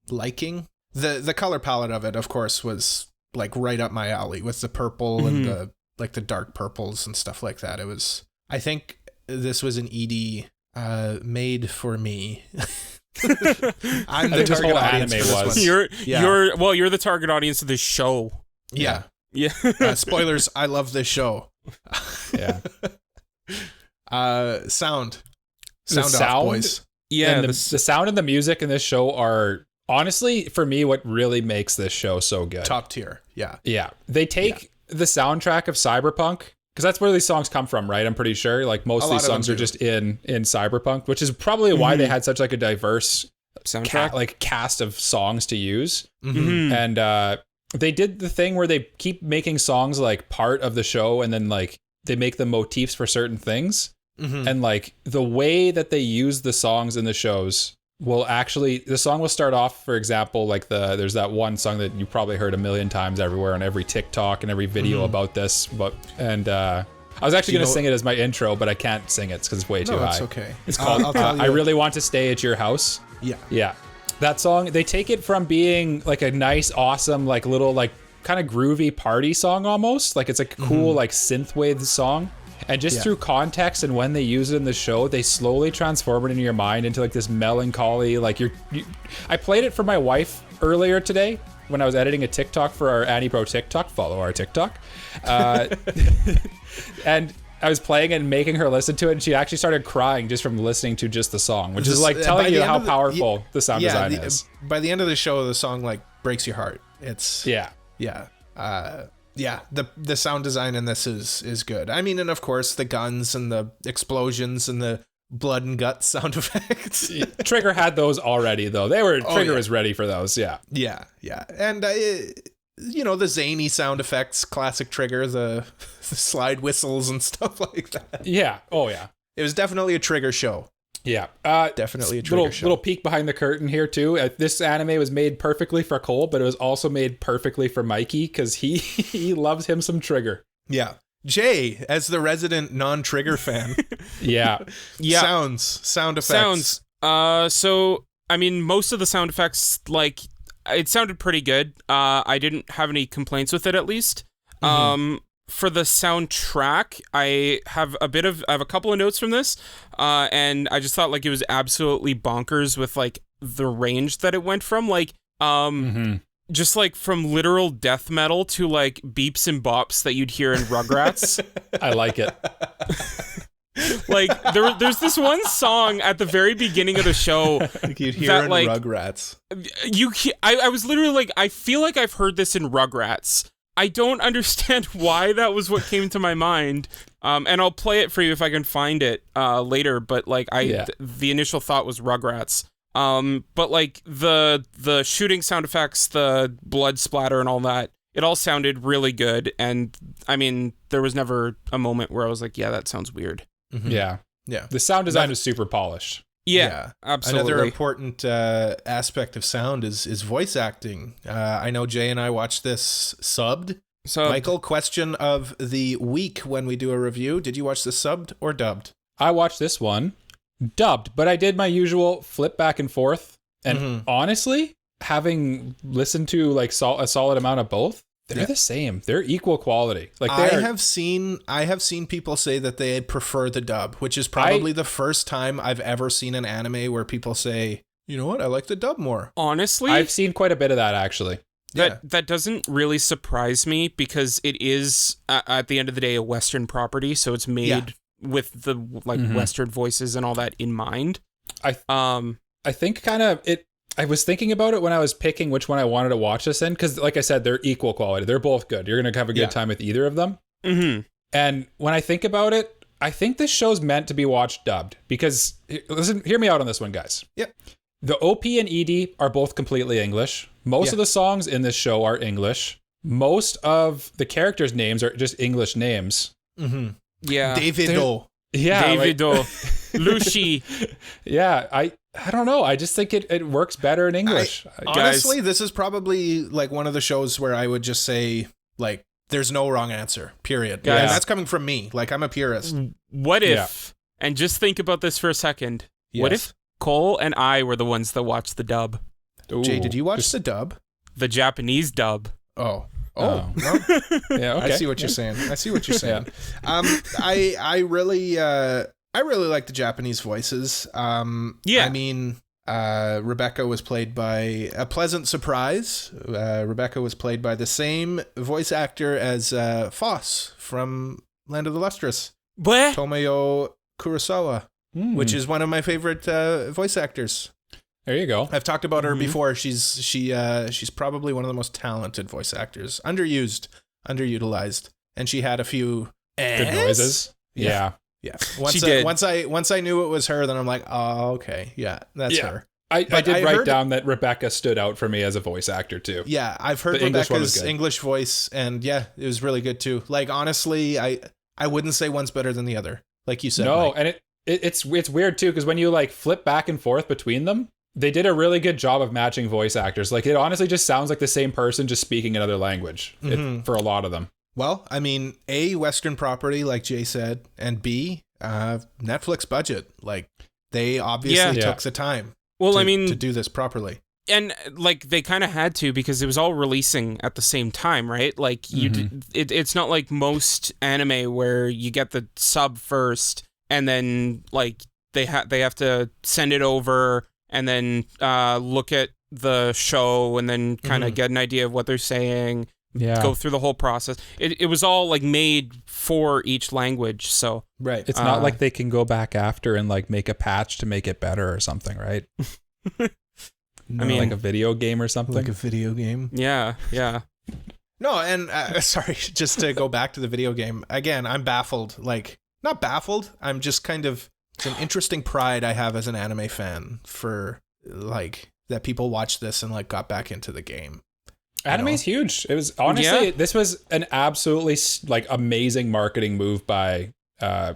liking. The color palette of it, of course, was like right up my alley with the purple and the dark purples and stuff like that. It was, I think this was an ED made for me. I'm the target audience for this one. You're the target audience of this show. Yeah. Spoilers, I love this show. Yeah. Sound off, boys. Yeah. And the sound and the music in this show are honestly, for me, what really makes this show so good. Top tier. Yeah. Yeah. They take the soundtrack of Cyberpunk, because that's where these songs come from, right? I'm pretty sure. Like most of these songs are just in Cyberpunk, which is probably why they had such like a diverse soundtrack, cast of songs to use. And they did the thing where they keep making songs like part of the show, and then like they make them motifs for certain things. And like the way that they use the songs in the shows will actually, the song will start off, for example, like there's that one song that you probably heard a million times everywhere on every TikTok and every video about this. I was actually going to sing it as my intro, but I can't sing it because it's way too high. It's okay. It's called I Really Want to Stay at Your House. Yeah. That song, they take it from being like a nice, awesome, like little, like kind of groovy party song almost. Like it's a cool, like synthwave song. And just through context and when they use it in the show, they slowly transform it in your mind into like this melancholy, like I played it for my wife earlier today when I was editing a TikTok for our Annie Pro TikTok. Follow our TikTok. And I was playing it and making her listen to it, and she actually started crying just from listening to just the song, which is like telling you how powerful the sound design is. By the end of the show, the song like breaks your heart. It's the sound design in this is good. I mean, and of course the guns and the explosions and the blood and guts sound effects. Trigger had those already though. Trigger was ready for those. Yeah. And the zany sound effects, classic Trigger, the slide whistles and stuff like that. Yeah. Oh yeah. It was definitely a Trigger show. Yeah, definitely a Trigger show. Little peek behind the curtain here too. This anime was made perfectly for Cole, but it was also made perfectly for Mikey because he loves him some Trigger. Yeah, Jay, as the resident non-Trigger fan. yeah. Sound effects. So I mean, most of the sound effects, like it sounded pretty good. I didn't have any complaints with it, at least. For the soundtrack, I have a couple of notes from this, and I just thought like it was absolutely bonkers with like the range that it went from, like just like from literal death metal to like beeps and bops that you'd hear in Rugrats. I like it. Like there's this one song at the very beginning of the show like you'd hear in Rugrats. I was literally like, I feel like I've heard this in Rugrats. I don't understand why that was what came to my mind. And I'll play it for you if I can find it later. But like the initial thought was Rugrats. But like the shooting sound effects, the blood splatter and all that, it all sounded really good. And I mean, there was never a moment where I was like, yeah, that sounds weird. Yeah. The sound design is super polished. Yeah, absolutely. Another important aspect of sound is voice acting. I know Jay and I watched this subbed. Michael, question of the week when we do a review. Did you watch this subbed or dubbed? I watched this one dubbed, but I did my usual flip back and forth. And honestly, having listened to like a solid amount of both, they're the same. They're equal quality. Like I have seen people say that they prefer the dub, which is probably the first time I've ever seen an anime where people say, you know what, I like the dub more. Honestly, I've seen quite a bit of that actually. That doesn't really surprise me because it is at the end of the day a Western property, so it's made with the like Western voices and all that in mind. I think kind of it. I was thinking about it when I was picking which one I wanted to watch this in, because like I said, they're equal quality. They're both good. You're going to have a good time with either of them. And when I think about it, I think this show's meant to be watched dubbed because, listen, hear me out on this one, guys. Yep. The OP and ED are both completely English. Most of the songs in this show are English. Most of the characters' names are just English names. Mm-hmm. Yeah. Davido. Yeah. Davido. Lucy. Yeah. I don't know. I just think it works better in English. Honestly, this is probably like one of the shows where I would just say, like, there's no wrong answer, period. Guys, and that's coming from me. Like, I'm a purist. What if, and just think about this for a second, what if Cole and I were the ones that watched the dub? Ooh, Jay, did you watch the dub? The Japanese dub. Oh. Oh. Well, yeah, okay. I see what you're saying. I really like the Japanese voices. I mean, Rebecca was played by a pleasant surprise. Rebecca was played by the same voice actor as Foss from Land of the Lustrous. What? Tomoyo Kurosawa, which is one of my favorite voice actors. There you go. I've talked about her before. She's probably one of the most talented voice actors. Underutilized, and she had a few good noises. Yeah. Once I knew it was her, then I'm like, oh, okay, yeah, that's her. I did write down that Rebecca stood out for me as a voice actor too. Yeah, I've heard Rebecca's English voice, and yeah, it was really good too. Like, honestly, I wouldn't say one's better than the other, like you said. No, Mike. and it's weird too, because when you like flip back and forth between them, they did a really good job of matching voice actors. Like, it honestly just sounds like the same person just speaking another language for a lot of them. Well, I mean, A, Western property, like Jay said, and B, Netflix budget. Like, they obviously took the time to do this properly. And, like, they kind of had to, because it was all releasing at the same time, right? Like, it's not like most anime where you get the sub first, and then, like, they have to send it over and then look at the show and then kind of get an idea of what they're saying, go through the whole process. It was all like made for each language, so right. It's not like they can go back after and like make a patch to make it better or something, right? No. I mean, like a video game or something. Like a video game. Yeah. No, and sorry, just to go back to the video game again. I'm baffled. Like, not baffled. I'm just kind of. It's an interesting pride I have as an anime fan for like that people watch this and like got back into the game. Anime's huge. It was honestly this was an absolutely like amazing marketing move by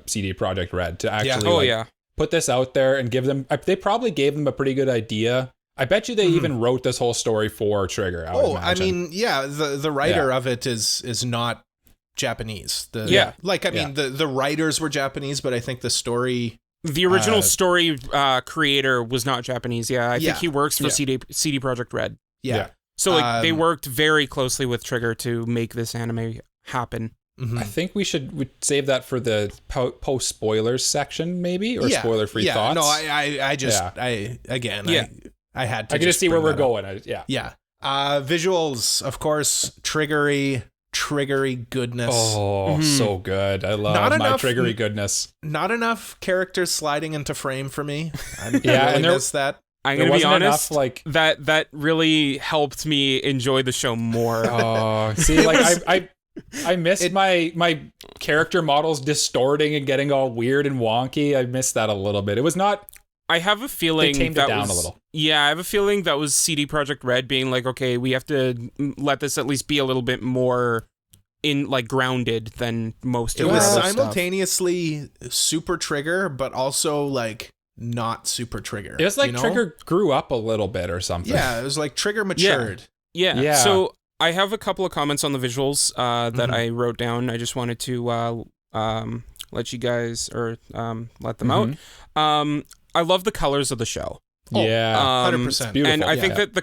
CD Projekt Red to actually put this out there and give them. They probably gave them a pretty good idea. I bet you they even wrote this whole story for Trigger. I mean, the writer of it is not Japanese. The writers were Japanese, but I think the story. The original story creator was not Japanese. Yeah, I think he works for CD Projekt Red. Yeah. So like they worked very closely with Trigger to make this anime happen. Mm-hmm. I think we should save that for the post spoilers section, maybe, or spoiler free thoughts. No, I had to. I can just see where we're going. Visuals, of course, triggery goodness. Oh, so good. I love triggery goodness. Not enough characters sliding into frame for me. I really miss that. I'm going to be honest, that really helped me enjoy the show more. Oh, see, like I missed my character models distorting and getting all weird and wonky. I missed that a little bit. It was not. I have a feeling they tamed it down a little. Yeah, I have a feeling that was CD Projekt Red being like, okay, we have to let this at least be a little bit more in like grounded than most of it. It was simultaneously super Trigger, but also like not super Trigger. It was like Trigger grew up a little bit or something. Yeah, it was like Trigger matured. Yeah. So I have a couple of comments on the visuals that I wrote down. I just wanted to let you guys let them out. I love the colors of the show. Yeah, 100%. And I think that the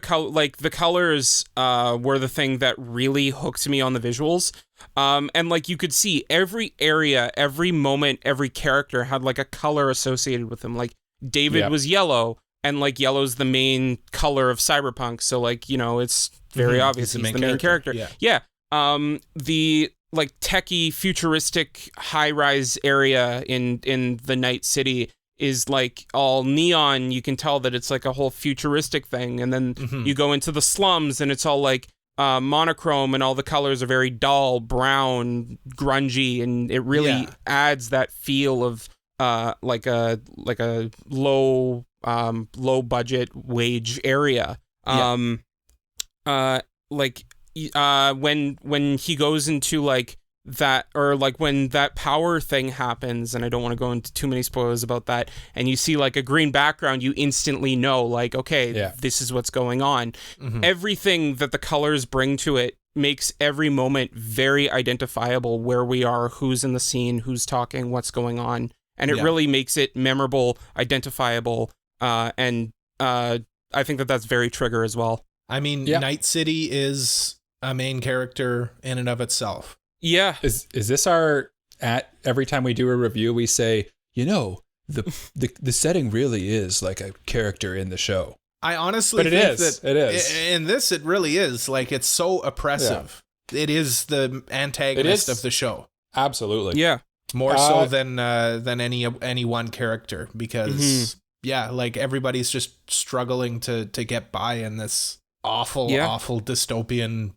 colors were the thing that really hooked me on the visuals. And like you could see every area, every moment, every character had like a color associated with them. Like David was yellow, and like yellow's the main color of Cyberpunk. So like, you know, it's very obvious he's the main character. Yeah. The like techie futuristic high-rise area in the Night City is like all neon. You can tell that it's like a whole futuristic thing. And then you go into the slums and it's all like monochrome and all the colors are very dull, brown, grungy. And it really adds that feel of like a low budget wage area. when he goes into like that, or like when that power thing happens, and I don't want to go into too many spoilers about that, and you see like a green background, you instantly know like, okay, this is what's going on. Everything that the colors bring to it makes every moment very identifiable, where we are, who's in the scene, who's talking, what's going on, and it really makes it memorable, identifiable, and I think that that's very Trigger as well. I mean, Night City is a main character in and of itself. Yeah. Is this every time we do a review, we say, the setting really is like a character in the show. I honestly think that it is. In this, it really is. Like, it's so oppressive. Yeah. It is the antagonist of the show. Absolutely. Yeah. More so than any one character, because like everybody's just struggling to get by in this awful dystopian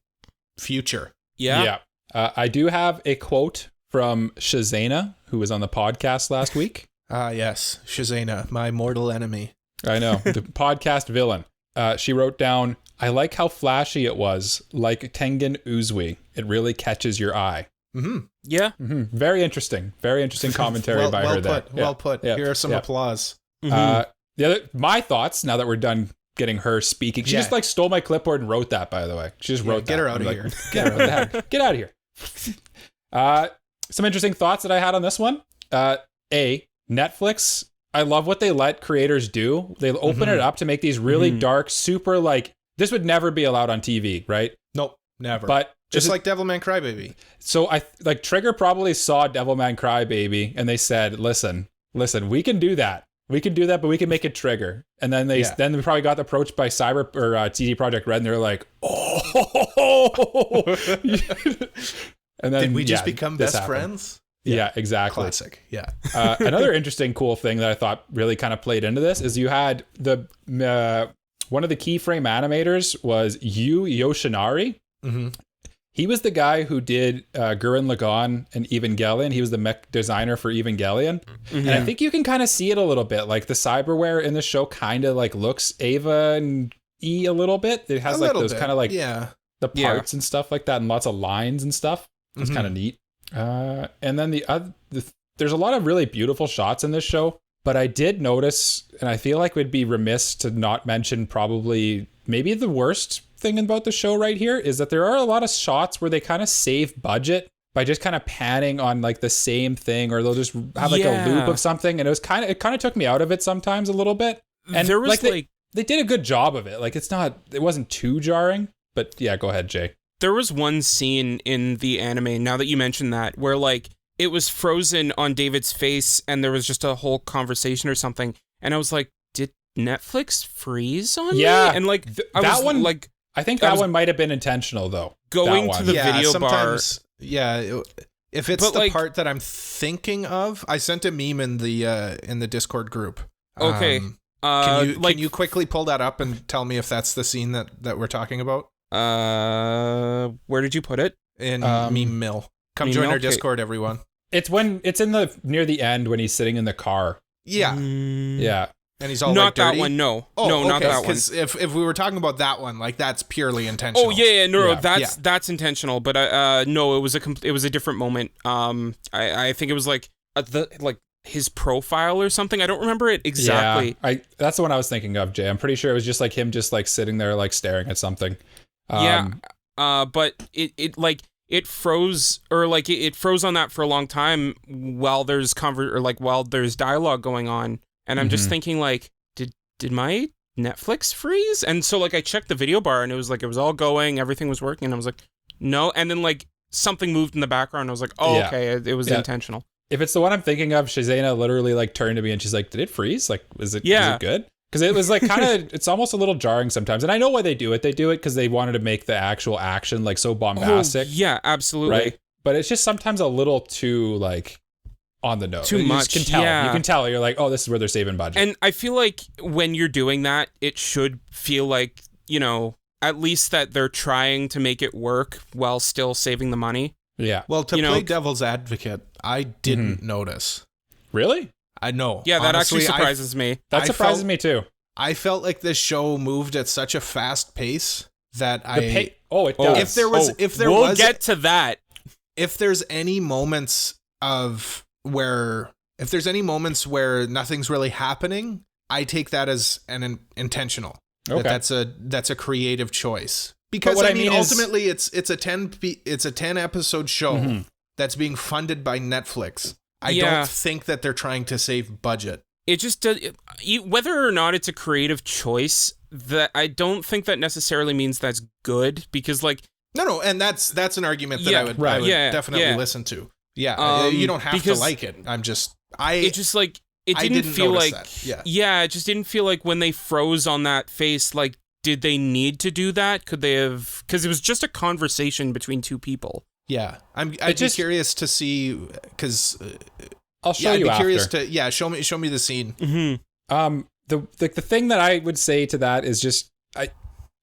future. Yeah. I do have a quote from Shazana, who was on the podcast last week. Yes, Shazana, my mortal enemy. I know, the podcast villain. She wrote down, "I like how flashy it was, like Tengen Uzui. It really catches your eye." Mm-hmm. Yeah. Mm-hmm. Very interesting commentary by her there. Well put. Here are some applause. My thoughts, now that we're done getting her speaking. She just like stole my clipboard and wrote that, by the way. She just wrote that. Get her out of here. Get out of here. Some interesting thoughts that I had on this one. Netflix, I love what they let creators do. They open it up to make these really dark, super like, this would never be allowed on TV, right? Nope, never. But just like Devilman Crybaby. So Trigger probably saw Devilman Crybaby and they said, listen, we can do that. We can do that, but we can make it Trigger. And then they probably got approached by CD Projekt Red, and they're like, oh. And then, did we just become best friends? Yeah, exactly. Classic. Yeah. Another interesting, cool thing that I thought really kind of played into this is you had one of the keyframe animators was Yu Yoshinari. Mm-hmm. He was the guy who did Gurren Lagann and Evangelion. He was the mech designer for Evangelion. Mm-hmm. And I think you can kind of see it a little bit. Like the cyberware in the show kind of like looks Ava and E a little bit. It has like those kind of like the parts and stuff like that, and lots of lines and stuff. It's kind of neat. And then there's a lot of really beautiful shots in this show. But I did notice, and I feel like we'd be remiss to not mention probably maybe the worst thing about the show right here is that there are a lot of shots where they kind of save budget by just kind of panning on like the same thing, or they'll just have like a loop of something, and it kind of took me out of it sometimes a little bit. And there was they did a good job of it. Like it wasn't too jarring, but yeah, go ahead, Jay. There was one scene in the anime, now that you mentioned that, where like it was frozen on David's face and there was just a whole conversation or something, and I was like, did Netflix freeze on me? And like I think that one might have been intentional, though. Going to the video bar. Yeah, if it's the part that I'm thinking of, I sent a meme in the Discord group. Okay. Can you quickly pull that up and tell me if that's the scene that we're talking about? Where did you put it? In Meme Mill. Come join our Discord, everyone. It's near the end when he's sitting in the car. Yeah. Yeah. And he's all not like dirty. That one, no. No, not that one. Because if we were talking about that one, like that's purely intentional. Oh yeah, that's intentional. But no, it was a different moment. I think it was like his profile or something. I don't remember it exactly. Yeah, that's the one I was thinking of, Jay. I'm pretty sure it was just like him just like sitting there like staring at something. But it froze, or like it froze on that for a long time while there's while there's dialogue going on. And I'm just thinking, like, did my Netflix freeze? And so, like, I checked the video bar, and it was like, it was all going, everything was working, and I was like, no. And then, like, something moved in the background, and I was like, okay, it was intentional. If it's the one I'm thinking of, Shazana literally, like, turned to me, and she's like, did it freeze? Like, was it good? Because it was, like, kind of, it's almost a little jarring sometimes. And I know why they do it. They do it because they wanted to make the actual action, like, so bombastic. Oh, yeah, absolutely. Right? But it's just sometimes a little too, like, on the nose. Too much. You can tell. Yeah. You can tell. You're like, oh, this is where they're saving budget. And I feel like when you're doing that, it should feel like, at least that they're trying to make it work while still saving the money. Yeah. Well, to play devil's advocate, I didn't notice. Really? I know. Yeah, that actually surprises me. That surprises me too. I felt like this show moved at such a fast pace that it does. We'll get to that. If there's any moments where nothing's really happening, I take that as an intentional. Okay. That's a creative choice. Because I mean ultimately it's a 10 episode show that's being funded by Netflix. I don't think that they're trying to save budget. It just does, whether or not it's a creative choice, that I don't think that necessarily means that's good, because like no, and that's an argument that I would definitely listen to. Yeah, you don't have to like it. It didn't feel like it just didn't feel like when they froze on that face, like, did they need to do that? Could they have? Because it was just a conversation between two people. Yeah, I'd be curious to see, because I'll show you after. Show me the scene. Mm-hmm. The thing that I would say to that is just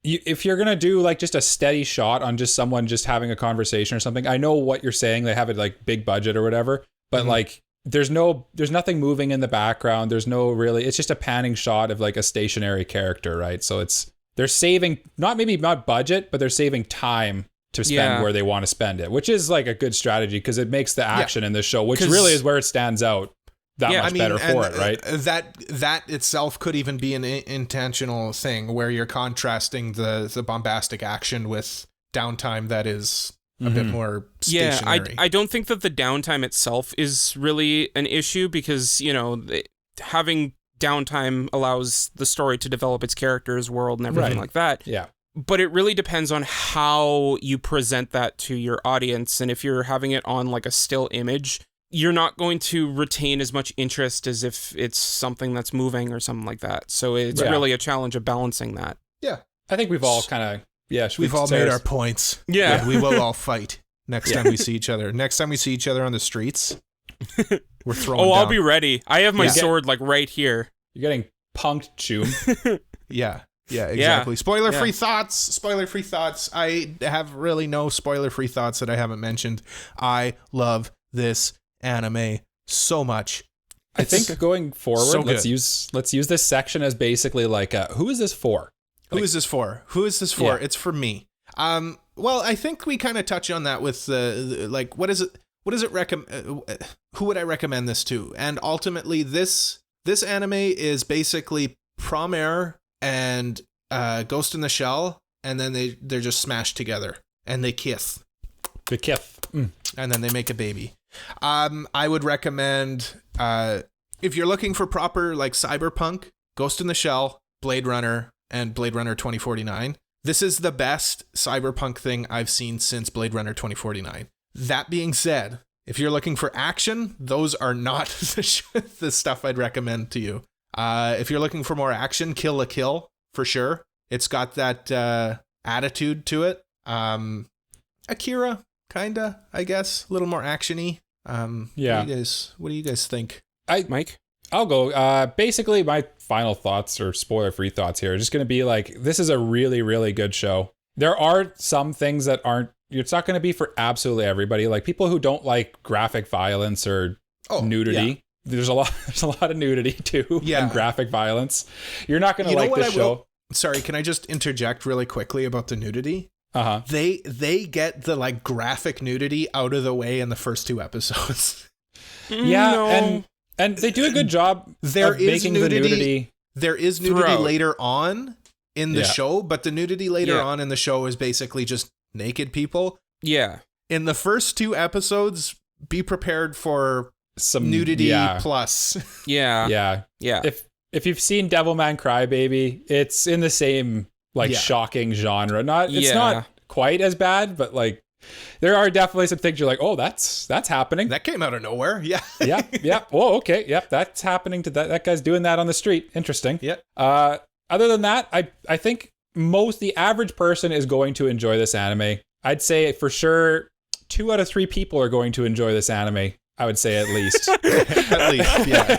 if you're gonna do like just a steady shot on just someone just having a conversation or something, I know what you're saying. They have it like big budget or whatever, but like there's nothing moving in the background. There's no really. It's just a panning shot of like a stationary character, right? So they're saving not budget, but they're saving time to spend where they want to spend it, which is like a good strategy because it makes the action in this show, which really is where it stands out, much better for it, right? That itself could even be an intentional thing where you're contrasting the bombastic action with downtime that is a bit more stationary. I don't think that the downtime itself is really an issue, because, you know, having downtime allows the story to develop its characters, world, and everything like that. Yeah. But it really depends on how you present that to your audience. And if you're having it on like a still image, you're not going to retain as much interest as if it's something that's moving or something like that. So it's really a challenge of balancing that. Yeah. I think we've all kind of, we've all made our points. Yeah. And we will all fight next time we see each other. Next time we see each other on the streets, we're throwing down. I'll be ready. I have my sword like right here. You're getting punked, Choom. Yeah, exactly. Spoiler-free thoughts. I have really no spoiler-free thoughts that I haven't mentioned. I love this anime so much. I think going forward, let's use this section as basically like, who is this for? Who is this for? Yeah. It's for me. Well, I think we kind of touch on that with like, what is it? What does it recommend? Who would I recommend this to? And ultimately, this anime is basically Prom Air and Ghost in the Shell, and then they're just smashed together and they kiss. The kiss. And then they make a baby. I would recommend, if you're looking for proper like Cyberpunk, Ghost in the Shell, Blade Runner, and Blade Runner 2049. This is the best Cyberpunk thing I've seen since Blade Runner 2049. That being said, if you're looking for action, those are not the stuff I'd recommend to you. If you're looking for more action, Kill la Kill, for sure. It's got that attitude to it. Akira, kinda, I guess. A little more action-y. What do you guys think? Mike? I'll go. Basically, my final thoughts or spoiler-free thoughts here are just going to be like, this is a really, really good show. There are some things that aren't, it's not going to be for absolutely everybody. Like people who don't like graphic violence or nudity. Yeah. There's a lot of nudity too, and graphic violence. You're not going to like this show. Sorry, can I just interject really quickly about the nudity? Uh-huh. They get the like graphic nudity out of the way in the first 2 episodes. And they do a good job making the nudity. There is nudity later on in the show, but the nudity later on in the show is basically just naked people. Yeah. In the first 2 episodes, be prepared for some nudity plus. Yeah. If you've seen Devilman Crybaby, it's in the same shocking genre. It's not quite as bad, but like there are definitely some things you're like, oh, that's happening. That came out of nowhere. Yeah. Yeah. Oh, okay. Yep. That's happening to that guy's doing that on the street. Interesting. Yeah. Other than that, I think the average person is going to enjoy this anime. I'd say for sure 2 out of 3 people are going to enjoy this anime. I would say at least. At least, yeah.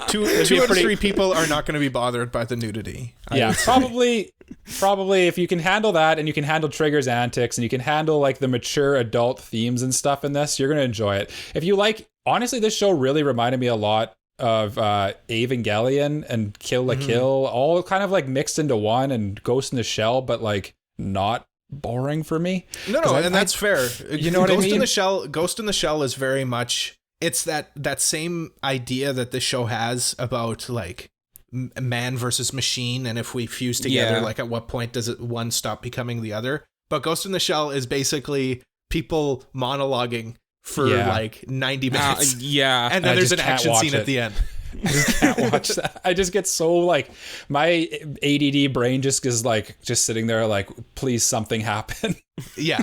2 out of 3 people are not going to be bothered by the nudity. Probably if you can handle that and you can handle Trigger's antics and you can handle like the mature adult themes and stuff in this, you're going to enjoy it. If you like, honestly, this show really reminded me a lot of Evangelion and Kill la Kill, all kind of like mixed into one, and Ghost in the Shell, but like not boring for me. No, and that's fair. You know what I mean? Ghost in the Shell is very much, it's that same idea that the show has about like man versus machine, and if we fuse together, like at what point does one stop becoming the other? But Ghost in the Shell is basically people monologuing for like 90 minutes. And then there's an action scene at the end. I just can't watch that. I just get so like, my ADD brain just is like just sitting there like, please something happen. Yeah.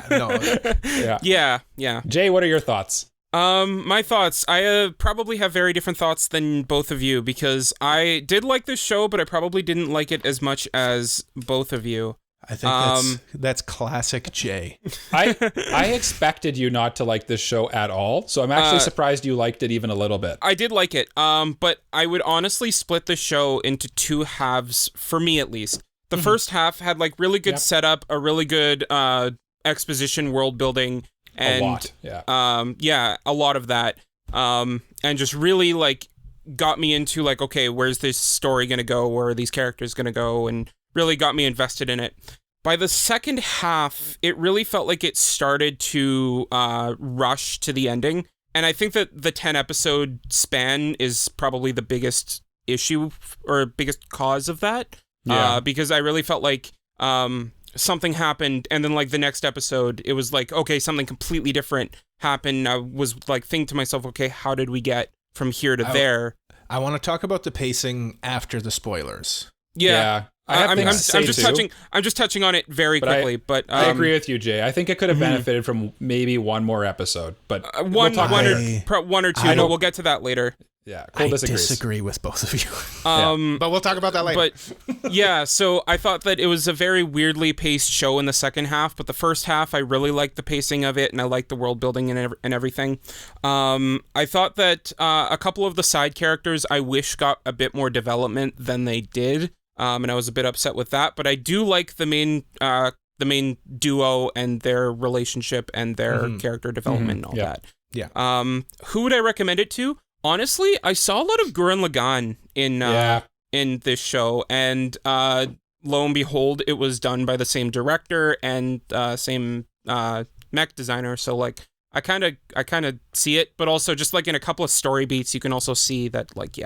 Jay, what are your thoughts? My thoughts. I probably have very different thoughts than both of you, because I did like this show, but I probably didn't like it as much as both of you. I think that's classic Jay. I expected you not to like this show at all, so I'm actually surprised you liked it even a little bit. I did like it, but I would honestly split the show into two halves, for me at least. The first half had like really good setup, a really good exposition, world building, and a lot of that, and just really like got me into like, okay, where's this story gonna go? Where are these characters gonna go? And really got me invested in it. By the second half, it really felt like it started to rush to the ending. And I think that the 10 episode span is probably the biggest issue or biggest cause of that. Because I really felt like something happened, and then like the next episode, it was like, okay, something completely different happened. I was like thinking to myself, okay, how did we get from here to there? I want to talk about the pacing after the spoilers. I'm just touching on it very quickly, but I agree with you, Jay. I think it could have benefited from maybe one more episode, but one or two. But we'll get to that later. Yeah, Cole disagrees. Disagree with both of you. But we'll talk about that later. But so I thought that it was a very weirdly paced show in the second half, but the first half I really liked the pacing of it, and I liked the world building and everything. I thought that a couple of the side characters I wish got a bit more development than they did. And I was a bit upset with that, but I do like the main duo and their relationship and their character development and all that. Yeah. Who would I recommend it to? Honestly, I saw a lot of Gurren Lagann in this show, and lo and behold, it was done by the same director and same mech designer. So like, I kind of see it, but also just like in a couple of story beats, you can also see that like,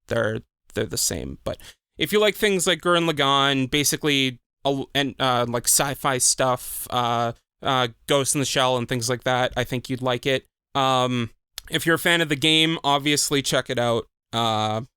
they're the same, but. If you like things like Gurren Lagann, basically, and like sci-fi stuff, Ghost in the Shell and things like that, I think you'd like it. If you're a fan of the game, obviously check it out. Or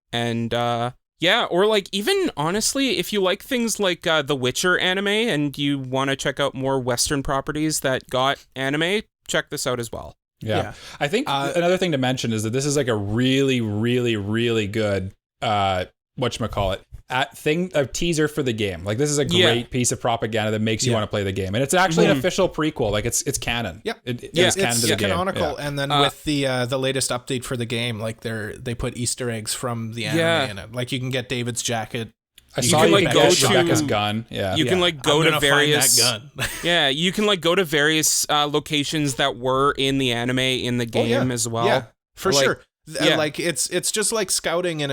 like even honestly, if you like things like the Witcher anime and you want to check out more Western properties that got anime, check this out as well. Yeah. I think another thing to mention is that this is like a really, really, really good whatchamacallit, a teaser for the game. Like, this is a great piece of propaganda that makes you want to play the game. And it's actually an official prequel. Like, it's canon. Yep. It's canon to the game. Canonical. And then with the latest update for the game, like they put Easter eggs from the anime in it. Like, you can get David's jacket. I saw you can get Rebecca's gun. Yeah. You can like go to various find that gun. You can like go to various locations that were in the anime in the game as well. Yeah, for sure. Like it's just like scouting in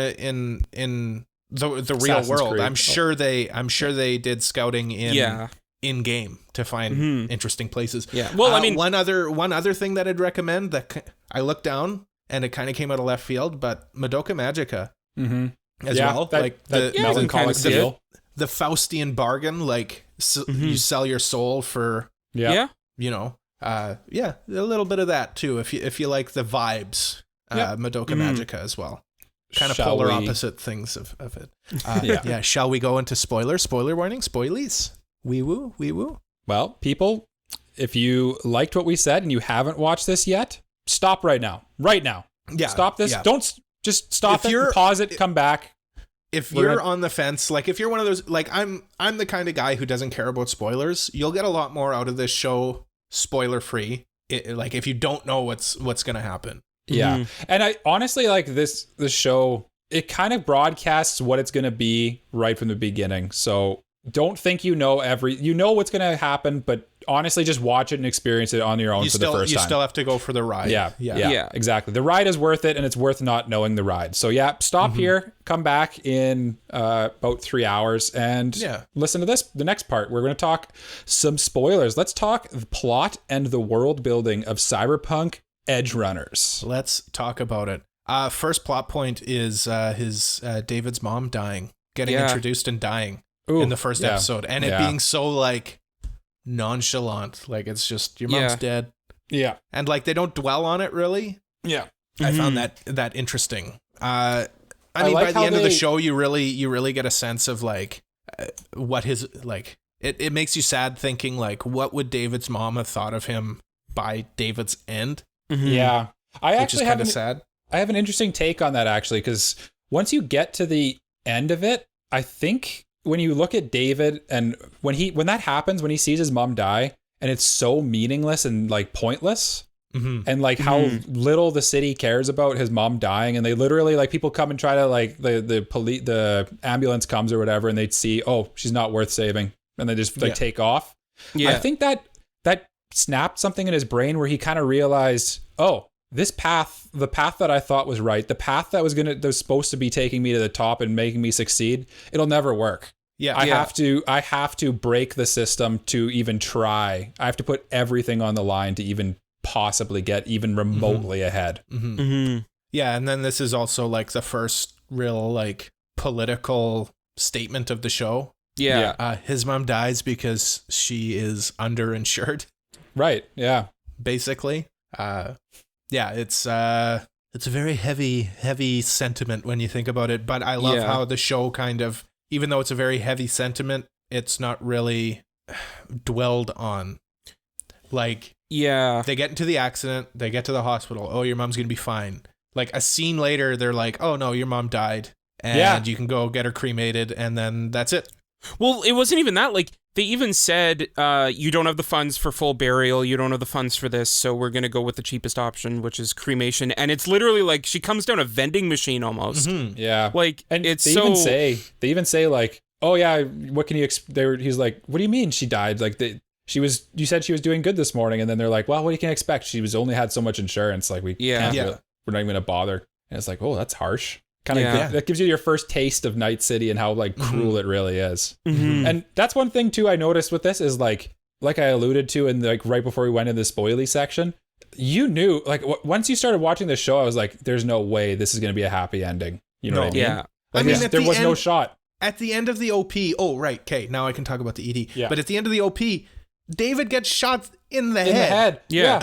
the real world. I'm sure they did scouting in game to find interesting places. Yeah. Well, I mean, one other thing that I'd recommend that I looked down and it kind of came out of left field, but Madoka Magica as well. Like the melancholic deal, the Faustian bargain. Like you sell your soul for a little bit of that too. If you like the vibes. Madoka Magica as well. Kind of polar opposite things of it. Shall we go into spoilers? Spoiler warning? Spoilies? Wee woo? Well, people, if you liked what we said and you haven't watched this yet, stop right now. Right now. Yeah. Stop this. Don't just stop it, pause it, come back. If you're on the fence, like if you're one of those, like I'm the kind of guy who doesn't care about spoilers, you'll get a lot more out of this show spoiler free. Like if you don't know what's going to happen. Yeah. And I honestly like this show, it kind of broadcasts what it's going to be right from the beginning. So don't think you know what's going to happen, but honestly, just watch it and experience it on your own for the first time. You still have to go for the ride. Yeah, exactly. The ride is worth it, and it's worth not knowing the ride. So stop here, come back in about 3 hours, and listen to the next part. We're going to talk some spoilers. Let's talk the plot and the world building of Cyberpunk Edgerunners. Let's talk about it. First plot point is David's mom dying, getting introduced and dying in the first episode, and it being so like nonchalant, like it's just your mom's dead. Yeah, and like they don't dwell on it really. Yeah, I found that interesting. I mean, by the end of the show, you really get a sense of like what his like. It makes you sad thinking like, what would David's mom have thought of him by David's end? Yeah, which is kind of sad. I have an interesting take on that actually, because once you get to the end of it, I think when you look at David and when that happens, when he sees his mom die, and it's so meaningless and like pointless, and like how little the city cares about his mom dying, and they literally like people come and try to like the ambulance comes or whatever, and they'd see, oh, she's not worth saving, and they just like take off. Yeah, I think that snapped something in his brain where he kind of realized, oh, this path, the path that I thought was right, the path that was supposed to be taking me to the top and making me succeed, it'll never work. Yeah. I have to break the system to even try. I have to put everything on the line to even possibly get even remotely ahead. Yeah, and then this is also like the first real like political statement of the show. Yeah. His mom dies because she is underinsured. Right. Yeah. Basically. Yeah, it's a very heavy sentiment when you think about it. But I love how the show kind of, even though it's a very heavy sentiment, it's not really dwelled on. Like, they get into the accident, they get to the hospital. Oh, your mom's gonna be fine. Like a scene later, they're like, oh no, your mom died, and you can go get her cremated, and then that's it. Well, it wasn't even that. Like, they even said, you don't have the funds for full burial, you don't have the funds for this, so we're going to go with the cheapest option, which is cremation. And it's literally like, she comes down a vending machine almost. Yeah. Like, and it's they even say like, oh yeah, what can you he's like, what do you mean she died? Like, you said she was doing good this morning, and then they're like, well, what you can expect? She was only had so much insurance, like we're not even going to bother. And it's like, oh, that's harsh. That gives you your first taste of Night City and how like cruel it really is. And that's one thing too I noticed with this is like I alluded to in like right before we went in the spoily section, you knew like once you started watching the show, I was like, there's no way this is going to be a happy ending. You know what I mean? Yeah. Like, there was no shot. At the end of the OP, oh right, okay, now I can talk about the ED. Yeah. But at the end of the OP, David gets shot in the head. Yeah.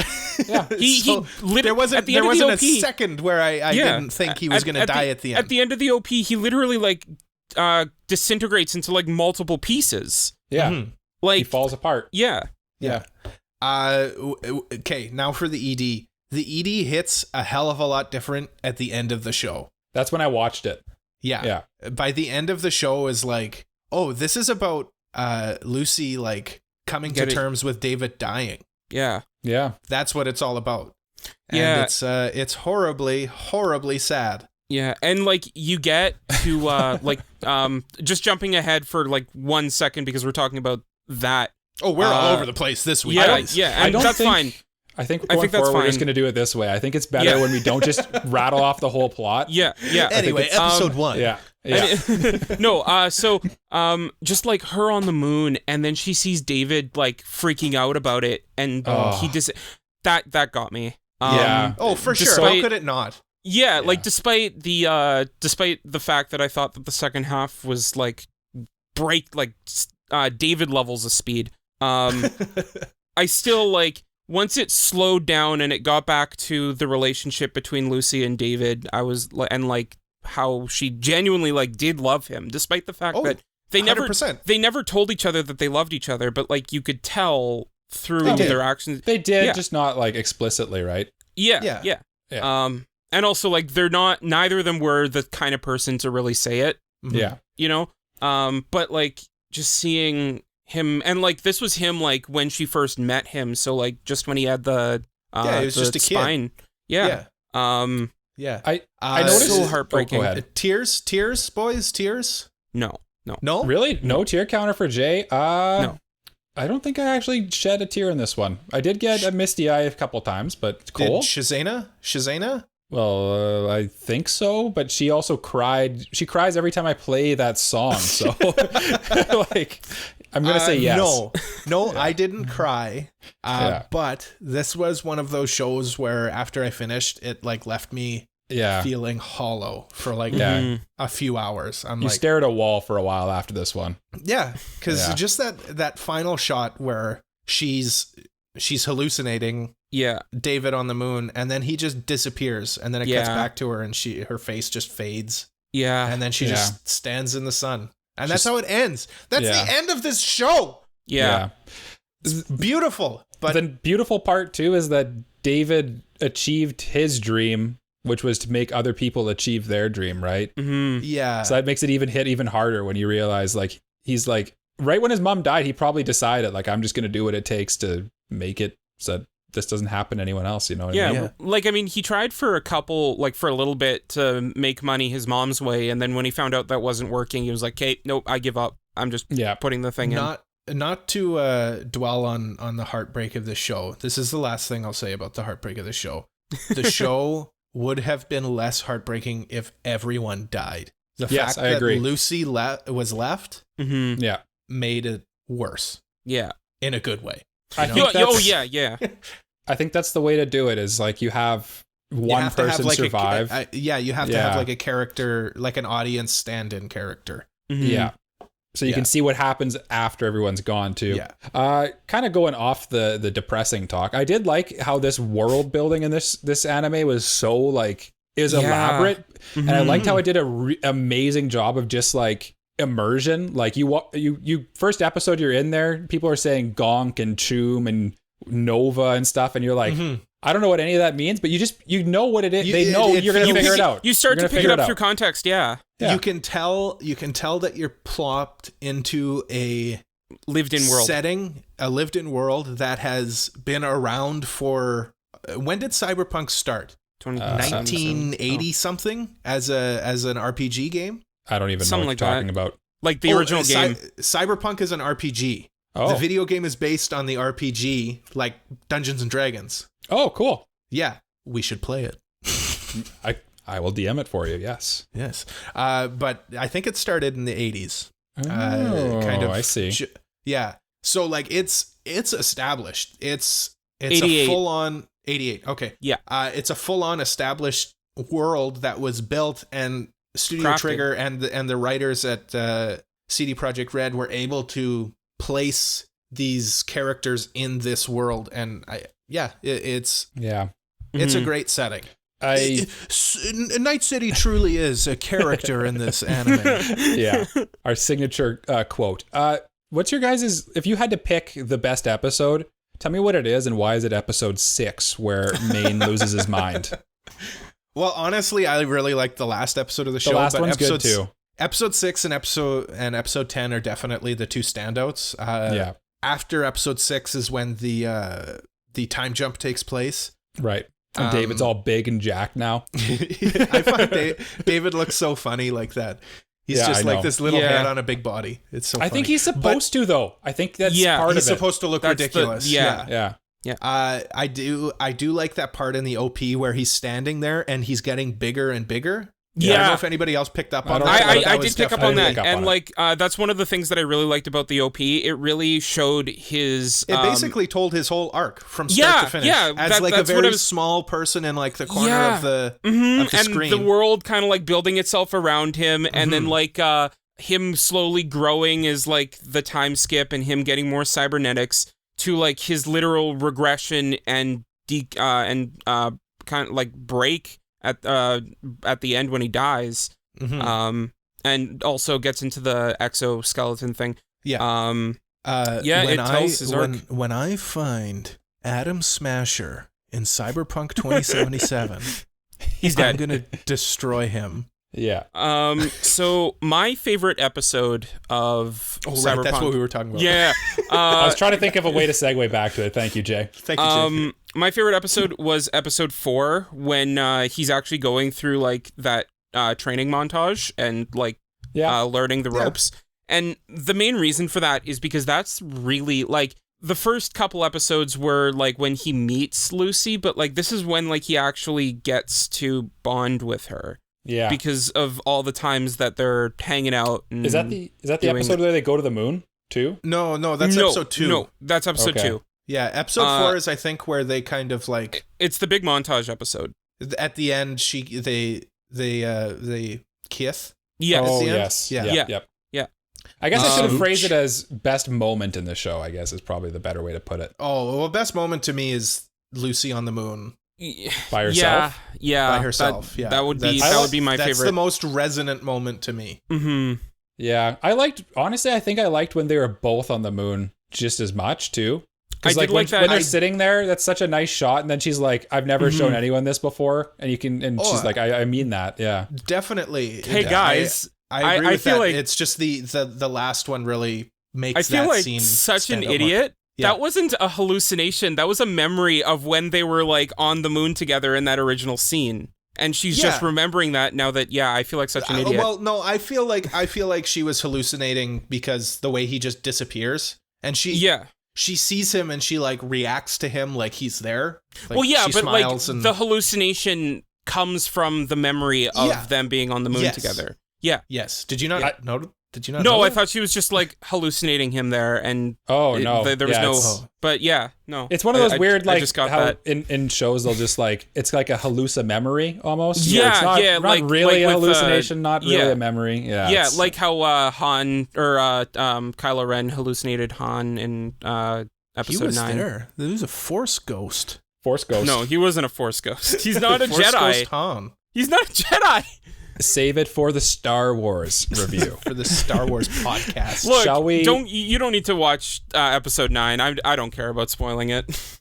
There wasn't a second where I didn't think he was going to die at the end. At the end of the OP, he literally like disintegrates into like multiple pieces. Yeah. Like he falls apart. Yeah. Okay, now for the ED. The ED hits a hell of a lot different at the end of the show. That's when I watched it. Yeah. By the end of the show is like, oh, this is about Lucy like coming to terms with David dying. Yeah. That's what it's all about. And it's horribly, horribly sad. Yeah, and like you get to just jumping ahead for like 1 second because we're talking about that. Oh, we're all over the place this week. And that's fine. I think going forward, we're just going to do it this way. I think it's better when we don't just rattle off the whole plot. Yeah. Anyway, episode 1. Yeah. So just like her on the moon, and then she sees David like freaking out about it, and that got me. Oh, for sure. How could it not? Yeah, like despite the fact that I thought that the second half was like David levels of speed. I still like once it slowed down and it got back to the relationship between Lucy and David, I was and like how she genuinely like did love him, despite the fact that they 100%. They never told each other that they loved each other, but like you could tell through their actions. They did, just not like explicitly, right? Yeah. And also like neither of them were the kind of person to really say it. Yeah. You know? But like just seeing him, and like this was him like when she first met him, so like just when he had the he was just a spine. Kid. Yeah. Yeah. I noticed so heartbreaking. Tears, boys, tears? No. No? Really? No tear counter for Jay? No. I don't think I actually shed a tear in this one. I did get a misty eye a couple times, but Cole? Did Shazana? Well, I think so, but she also cried. She cries every time I play that song, so like I'm going to say yes. No, I didn't cry. But this was one of those shows where after I finished, it like left me feeling hollow for like a few hours. You stare at a wall for a while after this one. Yeah, because just that final shot where she's hallucinating David on the moon, and then he just disappears, and then it gets back to her, and her face just fades. Yeah. And then she just stands in the sun. And that's how it ends. That's the end of this show. Yeah. It's beautiful. But the beautiful part too is that David achieved his dream, which was to make other people achieve their dream, right? Mm-hmm. Yeah. So that makes it hit even harder when you realize like he's like right when his mom died, he probably decided like I'm just going to do what it takes to make it so that this doesn't happen to anyone else, you know what I mean? Like I mean he tried for a little bit to make money his mom's way, and then when he found out that wasn't working, he was like, "Hey, nope, I give up. I'm just putting the thing in." Not to dwell on the heartbreak of this show. This is the last thing I'll say about the heartbreak of the show. The show would have been less heartbreaking if everyone died. The fact I agree. that Lucy was left made it worse. Yeah. In a good way. I think that's the way to do it, is like you have one person survive. You have to have like a character, like an audience stand-in character. Mm-hmm. Yeah. So you can see what happens after everyone's gone too. Yeah. Kind of going off the depressing talk. I did like how this world building in this anime was so like elaborate, and I liked how it did a amazing job of just like immersion. Like you first episode you're in there, people are saying gonk and choom and nova and stuff, and you're like, I don't know what any of that means, but you know what it is. They know you're going to figure it out. You start to pick it up through context. Yeah. You can tell that you're plopped into a lived-in world setting, a lived-in world that has been around for. When did Cyberpunk start? 1980 something as an RPG game. I don't even know what you're talking about. Like the original game. Cyberpunk is an RPG. Oh. The video game is based on the RPG, like Dungeons and Dragons. Oh, cool. Yeah, we should play it. I will DM it for you. Yes. But I think it started in the 80s. I see. Yeah. So like it's established. It's 88. A full on 88. Okay. Yeah. It's a full on established world that was built, and Studio Trigger and the writers at CD Projekt Red were able to place these characters in this world, and it's a great setting. Night City truly is a character in this anime. Yeah, our signature quote. What's your guys'? If you had to pick the best episode, tell me what it is, and why is it episode 6 where Maine loses his mind? Well, honestly, I really like the last episode of the show. The last one's good too. Episode 6 and episode 10 are definitely the two standouts. After episode 6 is when the time jump takes place. Right. And David's all big and jacked now. I find David looks so funny like that. He's just like this little head on a big body. It's so funny. I think he's supposed to, though. I think that's part of it. He's supposed to look ridiculous. Yeah. I do like that part in the OP where he's standing there and he's getting bigger and bigger. Yeah. I don't know if anybody else picked up on that. I did pick up on that. And like, that's one of the things that I really liked about the OP. It really showed his... It basically told his whole arc from start to finish. Yeah, as like a very small person in like the corner of the screen. And the world kind of like building itself around him. And then like him slowly growing is like the time skip, and him getting more cybernetics to like his literal regression and kind of like break at the end when he dies, and also gets into the exoskeleton thing. It tells his arc. When I find Adam Smasher in Cyberpunk 2077, he's dead. I'm gonna destroy him. Yeah. So my favorite episode of Cyberpunk. Right, that's what we were talking about. Yeah. I was trying to think of a way to segue back to it. Thank you, Jay. Thank you, Jay. My favorite episode was episode 4 when he's actually going through like that training montage and like learning the ropes. And the main reason for that is because that's really, like, the first couple episodes were, like, when he meets Lucy, but, like, this is when, like, he actually gets to bond with her. Yeah. Because of all the times that they're hanging out. And is that the episode where they go to the moon, too? No, that's episode 2. No, that's episode 2. Yeah, episode 4 is, I think, where they kind of, like... It's the big montage episode. At the end, they kiss. Yes. Oh, yes. Yeah. Yep. I guess I should have phrased it as best moment in the show, I guess is probably the better way to put it. Oh, well, best moment to me is Lucy on the moon. By herself? Yeah. By herself, That would be my favorite. That's the most resonant moment to me. Mm-hmm. Yeah. Honestly, I think I liked when they were both on the moon just as much, too. Because like when they're sitting there, that's such a nice shot, and then she's like, "I've never shown anyone this before," and she's like, "I mean that, yeah, definitely." Hey guys, I agree with feel that. like it's just the last one really makes. I feel that like scene such an stand out idiot. more. Yeah. That wasn't a hallucination. That was a memory of when they were like on the moon together in that original scene. And she's just remembering that now that, I feel like such an idiot. Well, no, I feel like she was hallucinating because the way he just disappears, and she sees him and she like reacts to him like he's there. Like, but like the hallucination comes from the memory of them being on the moon together. Yeah. Yes. Did you not know? Did you not? No, know I thought she was just like hallucinating him there, and there was no. But no, it's one of those weird like just got how that. in shows they'll just like it's like a hallucina memory almost. Yeah, it's not like really like a with, hallucination, not really a memory. Yeah, like how Han or Kylo Ren hallucinated Han in episode 9. There was a Force ghost. Force ghost. No, he wasn't a Force ghost. He's not a Force Jedi. Ghost Han. He's not a Jedi. Save it for the Star Wars review. For the Star Wars podcast. Look, shall we? You don't need to watch episode 9. I don't care about spoiling it.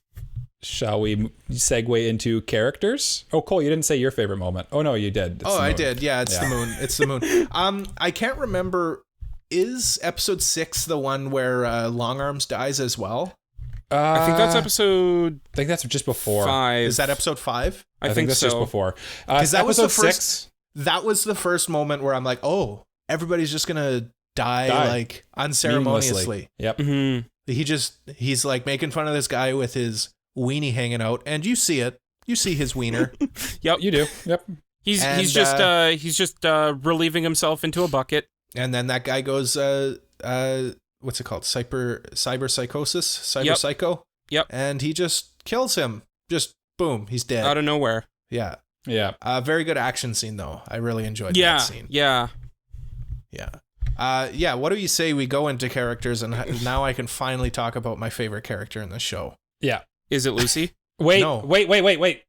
Shall we segue into characters? Oh, Cole, you didn't say your favorite moment. Oh no, you did. I did. Yeah, it's the moon. It's the moon. I can't remember. Is episode 6 the one where Long Arms dies as well? I think that's episode. I think that's just before 5. Is that episode 5? I think that's so. just before. Because that was the first. 6. That was the first moment where I'm like, oh, everybody's just gonna die like unceremoniously. Yep. Mm-hmm. He's like making fun of this guy with his weenie hanging out, and you see it. You see his wiener. Yep, you do. Yep. He's just relieving himself into a bucket. And then that guy goes, what's it called? Cyber psychosis? Psycho? Yep. And he just kills him. Just boom, he's dead. Out of nowhere. Yeah. Yeah. Very good action scene though. I really enjoyed that scene. Yeah. What do you say we go into characters, and now I can finally talk about my favorite character in the show. Yeah. Is it Lucy? Wait. No. Wait.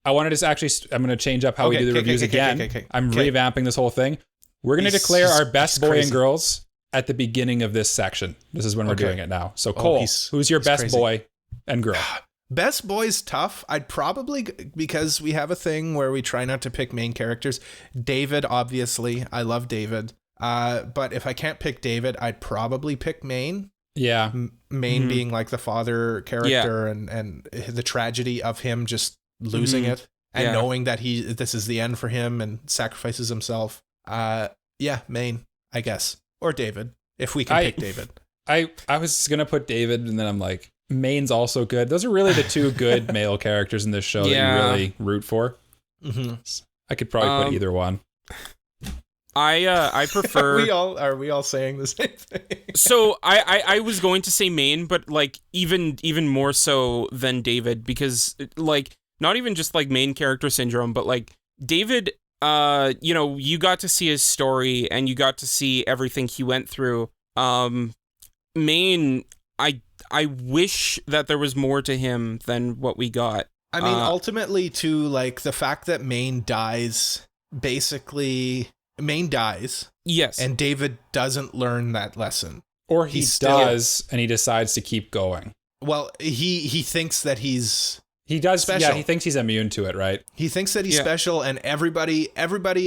I wanted to actually, I'm going to change up how we do the reviews again. I'm revamping this whole thing. We're going to declare our best boy and girls at the beginning of this section. This is when we're doing it now. So Cole, who's your best boy and girl? Best boy's tough. I'd probably, because we have a thing where we try not to pick main characters. David, obviously. I love David. But if I can't pick David, I'd probably pick Maine. Yeah. Maine being like the father character and the tragedy of him just losing it and knowing that this is the end for him and sacrifices himself. Maine, I guess. Or David, if we can pick David. I was going to put David, and then I'm like, Maine's also good. Those are really the two good male characters in this show that you really root for. Mm-hmm. I could probably put either one. I prefer. Are we all saying the same thing? So I was going to say Maine, but like even more so than David, because like not even just like main character syndrome, but like David, you got to see his story and you got to see everything he went through. Maine, I wish that there was more to him than what we got. I mean, ultimately, too, like the fact that Maine dies, basically, Maine dies. Yes. And David doesn't learn that lesson. Or he does, and he decides to keep going. Well, he thinks that he does special. Yeah, he thinks he's immune to it, right? He thinks that he's special, and everybody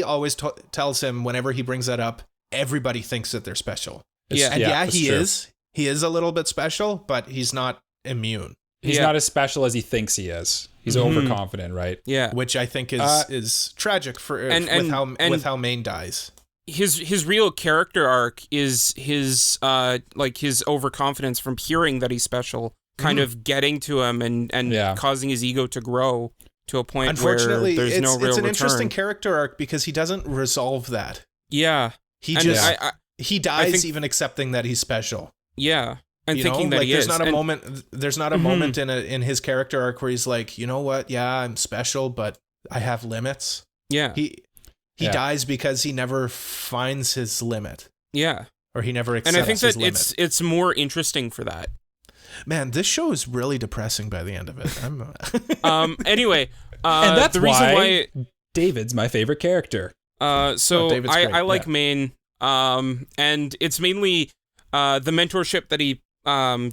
always tells him whenever he brings that up, everybody thinks that they're special. He is. He is a little bit special, but he's not immune. He's not as special as he thinks he is. He's overconfident, right? Yeah. Which I think is tragic with how Maine dies. his real character arc is his like his overconfidence from hearing that he's special, kind of getting to him and causing his ego to grow to a point where there's no real return. It's an interesting character arc because he doesn't resolve that. Yeah. He just he dies even accepting that he's special. Yeah. And thinking that like he there's is. Not a moment, there's not a moment in his character arc where he's like, you know what? Yeah, I'm special, but I have limits. Yeah. He dies because he never finds his limit. Yeah. Or he never accepts his limit. And I think that it's more interesting for that. Man, this show is really depressing by the end of it. Anyway, and that's the reason why David's my favorite character. So David's great, I like Maine, and it's mainly the mentorship that he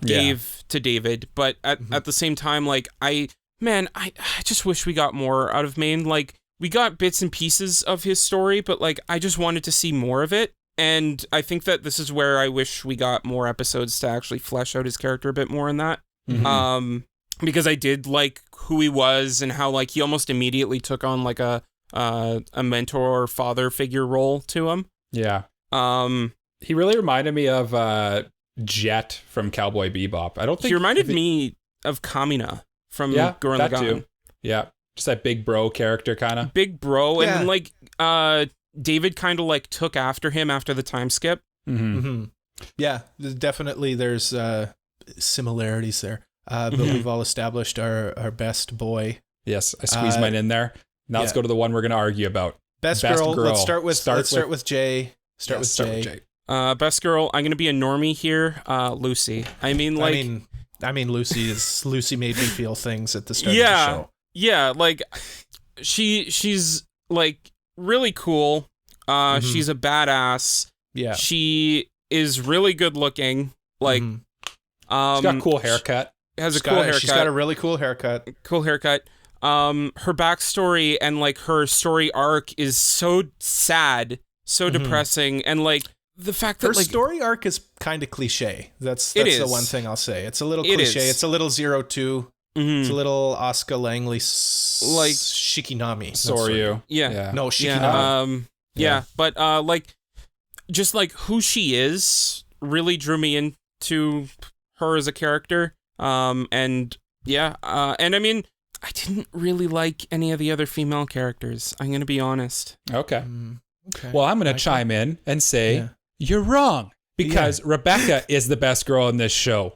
gave to David, but at the same time, like I just wish we got more out of Maine. Like, we got bits and pieces of his story, but like I just wanted to see more of it. And I think that this is where I wish we got more episodes to actually flesh out his character a bit more in that. Because I did like who he was and how like he almost immediately took on like a mentor or father figure role to him. Yeah. He really reminded me of Jet from Cowboy Bebop. I don't think he reminded me of Kamina from Gurren Lagann. Too. Yeah. Just that big bro character kind of. Big bro, and then like David kind of like took after him after the time skip. Yeah, definitely there's similarities there. But we've all established our best boy. Yes, I squeezed mine in there. Now let's go to the one we're going to argue about. Best girl. Let's start with Jay. Start with Jay. Best girl. I'm going to be a normie here. Lucy. I mean, Lucy made me feel things at the start of the show. Yeah, like she's like really cool. She's a badass. Yeah. She is really good looking. Like she's got a cool haircut. She's got a really cool haircut. Her backstory and like her story arc is so sad, so depressing, and like the fact that her like story arc is kind of cliche. That's the one thing I'll say. It's a little cliche. It's a little 02. It's a little Asuka Langley like Shikinami. Soryu. Yeah. No, Shikinami. But like just like who she is really drew me into her as a character. And I mean, I didn't really like any of the other female characters. I'm going to be honest. Okay. Well, I'm going to chime in and say you're wrong because Rebecca is the best girl in this show.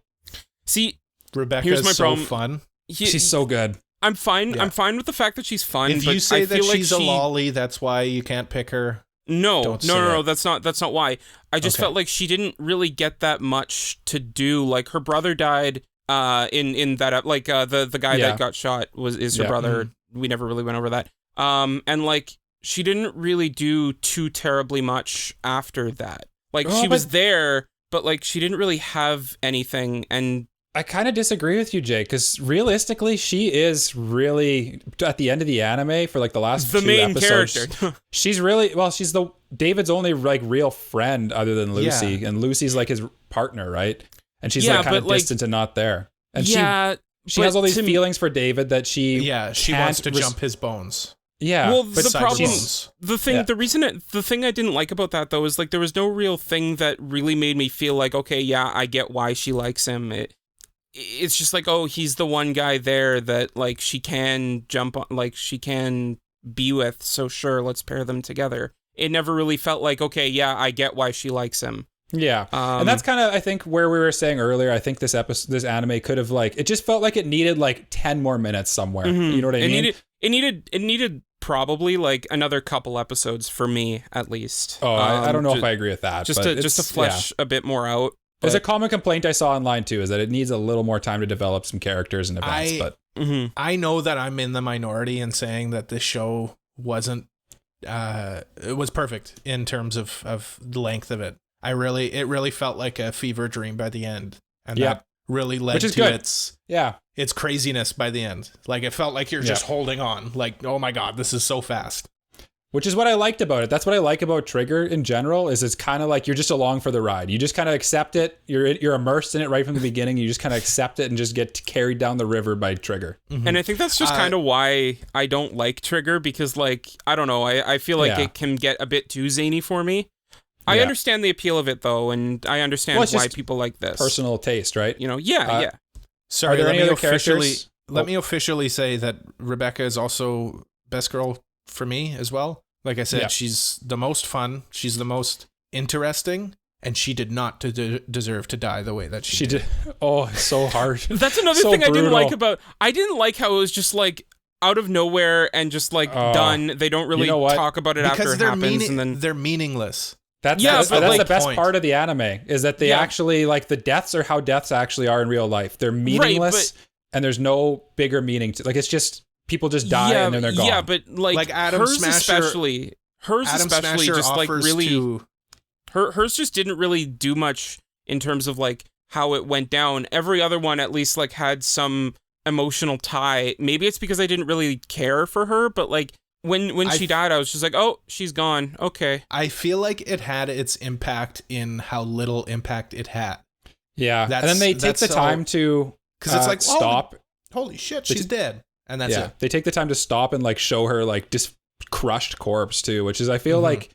See, Rebecca here's my is so problem. fun. She's so good. I'm fine. Yeah. I'm fine with the fact that she's fun. If you say that she's a lolly, that's why you can't pick her. No. That's not why. I just felt like she didn't really get that much to do. Like her brother died. In that like the guy that got shot is her brother. We never really went over that. And like she didn't really do too terribly much after that. Like she was there, but like she didn't really have anything. And I kind of disagree with you, Jay, because realistically, she is really at the end of the anime for like the last two main episodes. Character. She's really she's David's only like real friend other than Lucy, and Lucy's like his partner, right? And she's like kind of distant and not there. And she has all these feelings for David that she wants to jump his bones. Yeah. Well, the problem, the thing I didn't like about that though is like there was no real thing that really made me feel like, okay, yeah, I get why she likes him. It's just like, oh, he's the one guy there that like she can jump on, like she can be with. So sure, let's pair them together. It never really felt like, okay, yeah, I get why she likes him. Yeah. And that's kind of, I think, where we were saying earlier, I think this anime could have like, it just felt like it needed like 10 more minutes somewhere. You know what I mean? It needed probably like another couple episodes for me at least. Oh, I don't know if I agree with that. Just to flesh a bit more out. There's a common complaint I saw online too, is that it needs a little more time to develop some characters and events. I know that I'm in the minority in saying that this show wasn't, it was perfect in terms of the length of it. It really felt like a fever dream by the end, and that really led to its craziness by the end. Like it felt like you're just holding on. Like, oh my god, this is so fast. Which is what I liked about it. That's what I like about Trigger in general, is it's kind of like you're just along for the ride. You just kind of accept it. You're immersed in it right from the beginning. You just kind of accept it and just get carried down the river by Trigger. Mm-hmm. And I think that's just kind of why I don't like Trigger, because like, I don't know, I feel like it can get a bit too zany for me. I understand the appeal of it though, and I understand why people like this. Personal taste, right? You know, yeah. Sorry, let me officially say that Rebecca is also best girl for me as well. Like I said, she's the most fun, she's the most interesting, and she did not deserve to die the way that she did. Oh, so hard. That's another thing brutal. I didn't like about. I didn't like how it was just like out of nowhere and just like done. They don't really talk about it because after it happens, and then they're meaningless. That's the best part of the anime, is that they actually, like, the deaths are how deaths actually are in real life. They're meaningless, and there's no bigger meaning to, like, it's just people just die and then they're gone. Yeah, but like Adam hers Smasher, especially just like really hers just didn't really do much in terms of like how it went down. Every other one at least like had some emotional tie. Maybe it's because I didn't really care for her, but like when she died, I was just like, oh, she's gone. Okay. I feel like it had its impact in how little impact it had. Yeah, and then they take the time to because it's like stop. Holy shit, she's dead. And that's it. They take the time to stop and like show her like just crushed corpse too, which is I feel like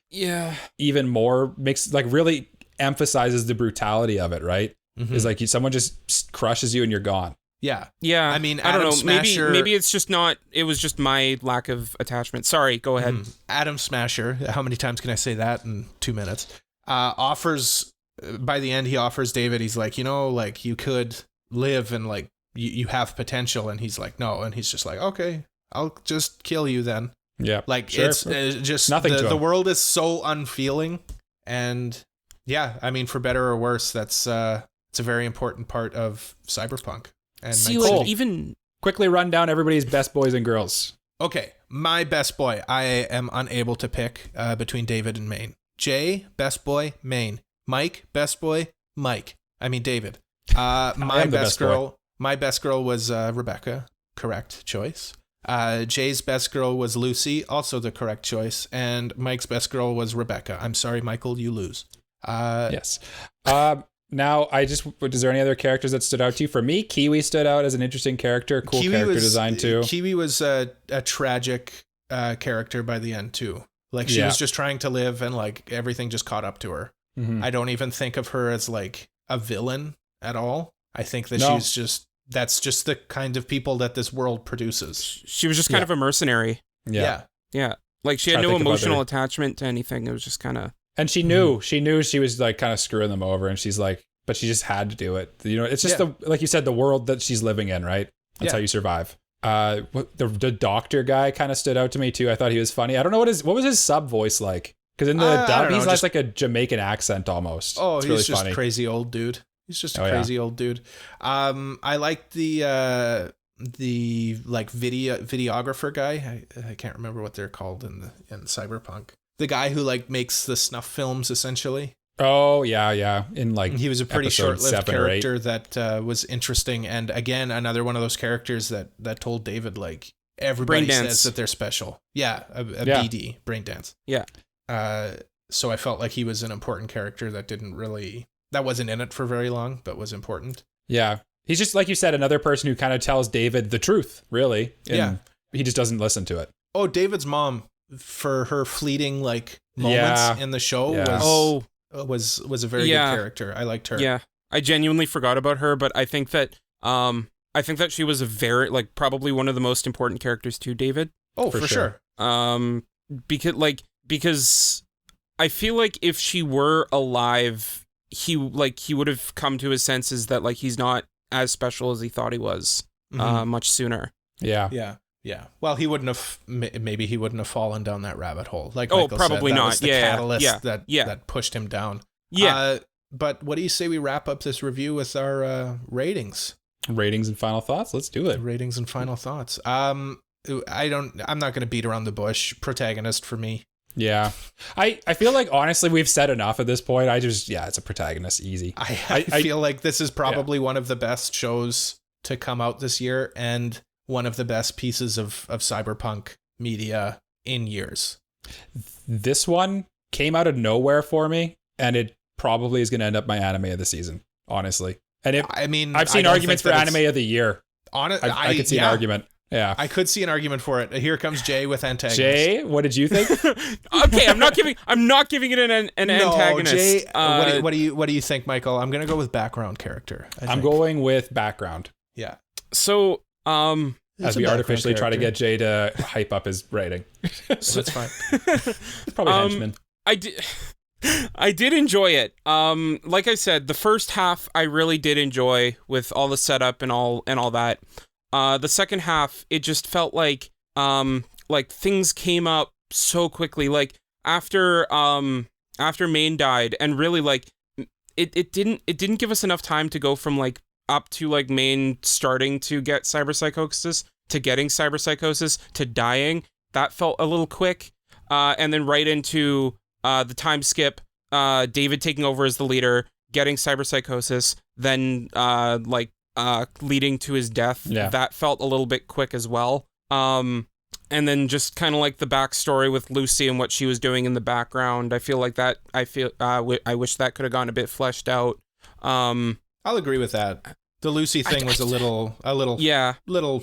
even more makes like really emphasizes the brutality of it, right? Is like someone just crushes you and you're gone. Yeah. I mean, I don't know. Smasher, maybe it's just not. It was just my lack of attachment. Sorry, go ahead. Adam Smasher. How many times can I say that in 2 minutes? Offers by the end. He offers David. He's like, like you could live and like. You have potential, and he's like, no, and he's just like, okay, I'll just kill you then. Yeah, like sure. It's just nothing. The world is so unfeeling, and yeah, I mean, for better or worse, that's it's a very important part of Cyberpunk. And see, like, even quickly run down everybody's best boys and girls. Okay, my best boy. I am unable to pick between David and Maine. Jay, best boy, Maine. Mike, best boy, Mike. I mean David. My best girl. Boy. My best girl was Rebecca, correct choice. Jay's best girl was Lucy, also the correct choice. And Mike's best girl was Rebecca. I'm sorry, Michael, you lose. Yes. Now, is there any other characters that stood out to you? For me, Kiwi stood out as an interesting character, cool character design too. Kiwi was a tragic character by the end too. Like she was just trying to live and like everything just caught up to her. I don't even think of her as like a villain at all. I think that that's just the kind of people that this world produces. She was just kind of a mercenary. Yeah. Like she had no emotional attachment to anything. It was just kind of. And she knew she was like kind of screwing them over, and she's like, but she just had to do it. It's just like you said, the world that she's living in, right? That's how you survive. The doctor guy kind of stood out to me too. I thought he was funny. I don't know what was his sub voice like, because in the dub he's just like a Jamaican accent almost. Oh, he's really just funny. Crazy old dude. He's just a crazy old dude. I like the like videographer guy. I can't remember what they're called in Cyberpunk. The guy who like makes the snuff films essentially. Oh yeah. In like he was a pretty short-lived character that was interesting, and again another one of those characters that told David like everybody says that they're special. Yeah, a BD brain dance. Yeah. So I felt like he was an important character that wasn't in it for very long, but was important. Yeah. He's just, like you said, another person who kind of tells David the truth, really. And he just doesn't listen to it. Oh, David's mom, for her fleeting, like, moments in the show was a very good character. I liked her. Yeah. I genuinely forgot about her, but I think that she was a very, like, probably one of the most important characters to David. Oh, for sure. Because I feel like if she were alive, he would have come to his senses that like he's not as special as he thought he was much sooner. Yeah. Well, he wouldn't have fallen down that rabbit hole. Like Michael probably said, that not. Was the catalyst that pushed him down. Yeah. But what do you say we wrap up this review with our ratings? Ratings and final thoughts. Let's do it. Ratings and final thoughts. I'm not going to beat around the bush. Protagonist for me. Yeah. I feel like, honestly, we've said enough at this point. It's a protagonist, easy. I feel like this is probably one of the best shows to come out this year and one of the best pieces of cyberpunk media in years. This one came out of nowhere for me, and it probably is going to end up my anime of the season, honestly. And I've seen arguments for anime of the year. I could see an argument. Yeah, I could see an argument for it. Here comes Jay with antagonist. Jay, what did you think? Okay, I'm not giving it an antagonist. Jay, what do you think, Michael? I'm gonna go with background character. I'm going with background. Yeah. So, as we artificially try to get Jay to hype up his rating. So that's fine. Probably henchman. I did enjoy it. Like I said, the first half I really did enjoy with all the setup and all that. The second half, it just felt like things came up so quickly. Like after Main died, and really like it didn't give us enough time to go from like up to like Main starting to get cyberpsychosis to getting cyberpsychosis to dying. That felt a little quick. And then right into the time skip, David taking over as the leader, getting cyberpsychosis, then leading to his death. Yeah. That felt a little bit quick as well. And then just kind of like the backstory with Lucy and what she was doing in the background. I feel like that. I wish that could have gone a bit fleshed out. I'll agree with that. The Lucy thing was a little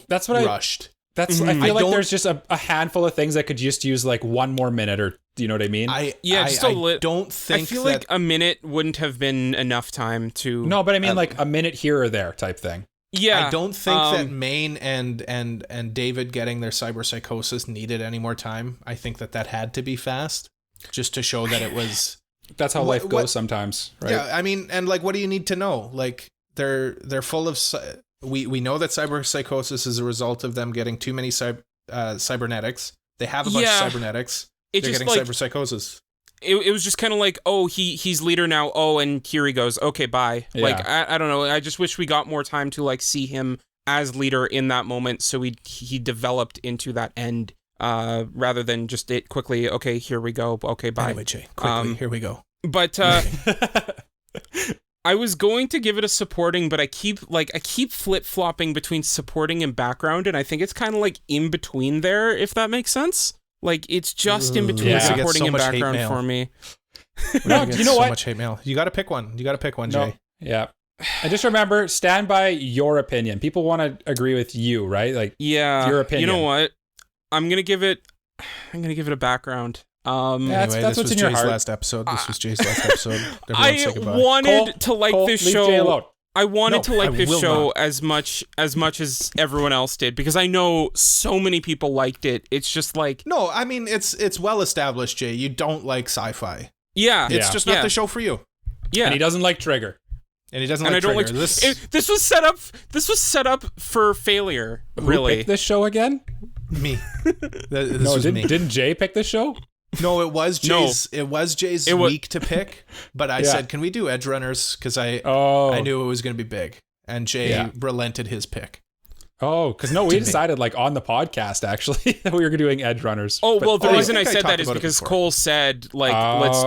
That's what rushed. I feel like there's just a handful of things that could just use like one more minute, or you know what I mean? I feel like a minute wouldn't have been enough time to. No, but I mean like a minute here or there type thing. Yeah, I don't think that Main and David getting their cyberpsychosis needed any more time. I think that had to be fast, just to show that it was. That's how life goes sometimes, right? Yeah, I mean, and like, what do you need to know? Like, they're full of. We know that cyberpsychosis is a result of them getting too many cybernetics. They have a bunch of cybernetics. They're getting cyberpsychosis. It was just kind of like, oh, he's leader now. Oh, and here he goes. Okay, bye. Yeah. Like, I don't know. I just wish we got more time to like see him as leader in that moment, so he developed into that end, rather than just it quickly. Okay, here we go. Okay, bye. Anyway, Jay, quickly, here we go. But I was going to give it a supporting, but I keep flip-flopping between supporting and background, and I think it's kind of like in between there, if that makes sense. Like, it's just in between supporting and background for me. No, you know what? So much hate mail. You got to pick one. Jay. Yeah. And just remember, stand by your opinion. People want to agree with you, right? Like, your opinion. You know what? I'm gonna give it a background. That's what's in your heart. Last episode. This was Jay's last episode. I wanted to like this show. I wanted to like this show as much as everyone else did, because I know so many people liked it. It's just like, no, I mean, it's well established, Jay. You don't like sci-fi. Yeah, it's just not the show for you. Yeah, and he doesn't like Trigger. And I don't like this was set up. This was set up for failure. Really, who picked this show again? Me. Didn't Jay pick this show? No, it was Jay's. It was Jay's week to pick. But I said, "Can we do Edgerunners?" Because I knew it was going to be big, and Jay relented his pick. Oh, because we decided like on the podcast actually that we were doing Edgerunners. Oh, well, the reason I said that is because Cole said like, let's.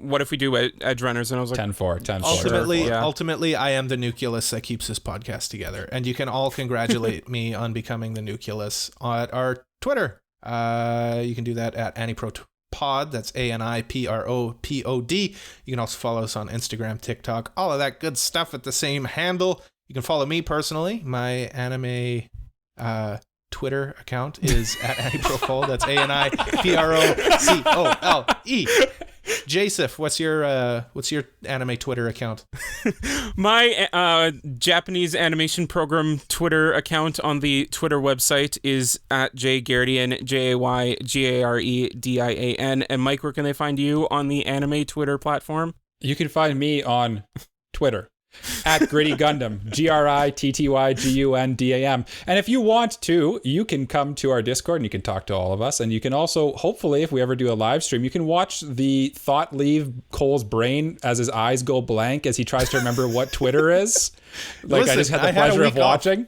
What if we do Edgerunners? And I was like, 10-4. Ultimately, I am the nucleus that keeps this podcast together, and you can all congratulate me on becoming the nucleus at our Twitter. You can do that at AniProPod. That's ANIPROPOD. You can also follow us on Instagram, TikTok, all of that good stuff at the same handle. You can follow me personally. My anime Twitter account is at AniProCole. That's ANIPROCOLE. Jasif, what's your anime Twitter account? My Japanese animation program Twitter account on the Twitter website is at JGaredian, JayGaredian. And Mike, where can they find you on the anime Twitter platform? You can find me on Twitter at Gritty Gundam, GRITTYGUNDAM. And if you want to, you can come to our Discord and you can talk to all of us. And you can also, hopefully, if we ever do a live stream, you can watch the thought leave Cole's brain as his eyes go blank as he tries to remember what Twitter is. Like, listen, I just had the pleasure of watching.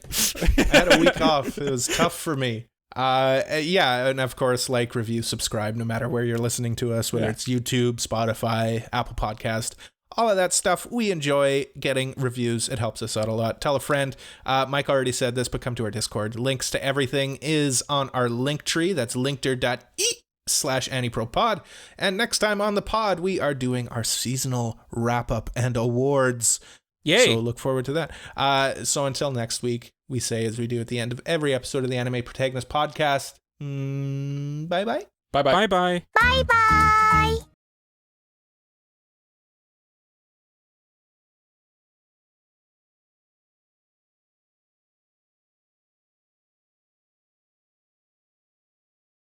I had a week off. It was tough for me. And of course, like, review, subscribe, no matter where you're listening to us, whether it's YouTube, Spotify, Apple Podcast. All of that stuff. We enjoy getting reviews. It helps us out a lot. Tell a friend. Mike already said this, but come to our Discord. Links to everything is on our link tree. That's linkter.ee /AniProPod. And next time on the pod, we are doing our seasonal wrap-up and awards. Yay. So look forward to that. So until next week, we say, as we do at the end of every episode of the Anime Protagonist podcast, bye-bye. Bye-bye. Bye-bye. Bye bye.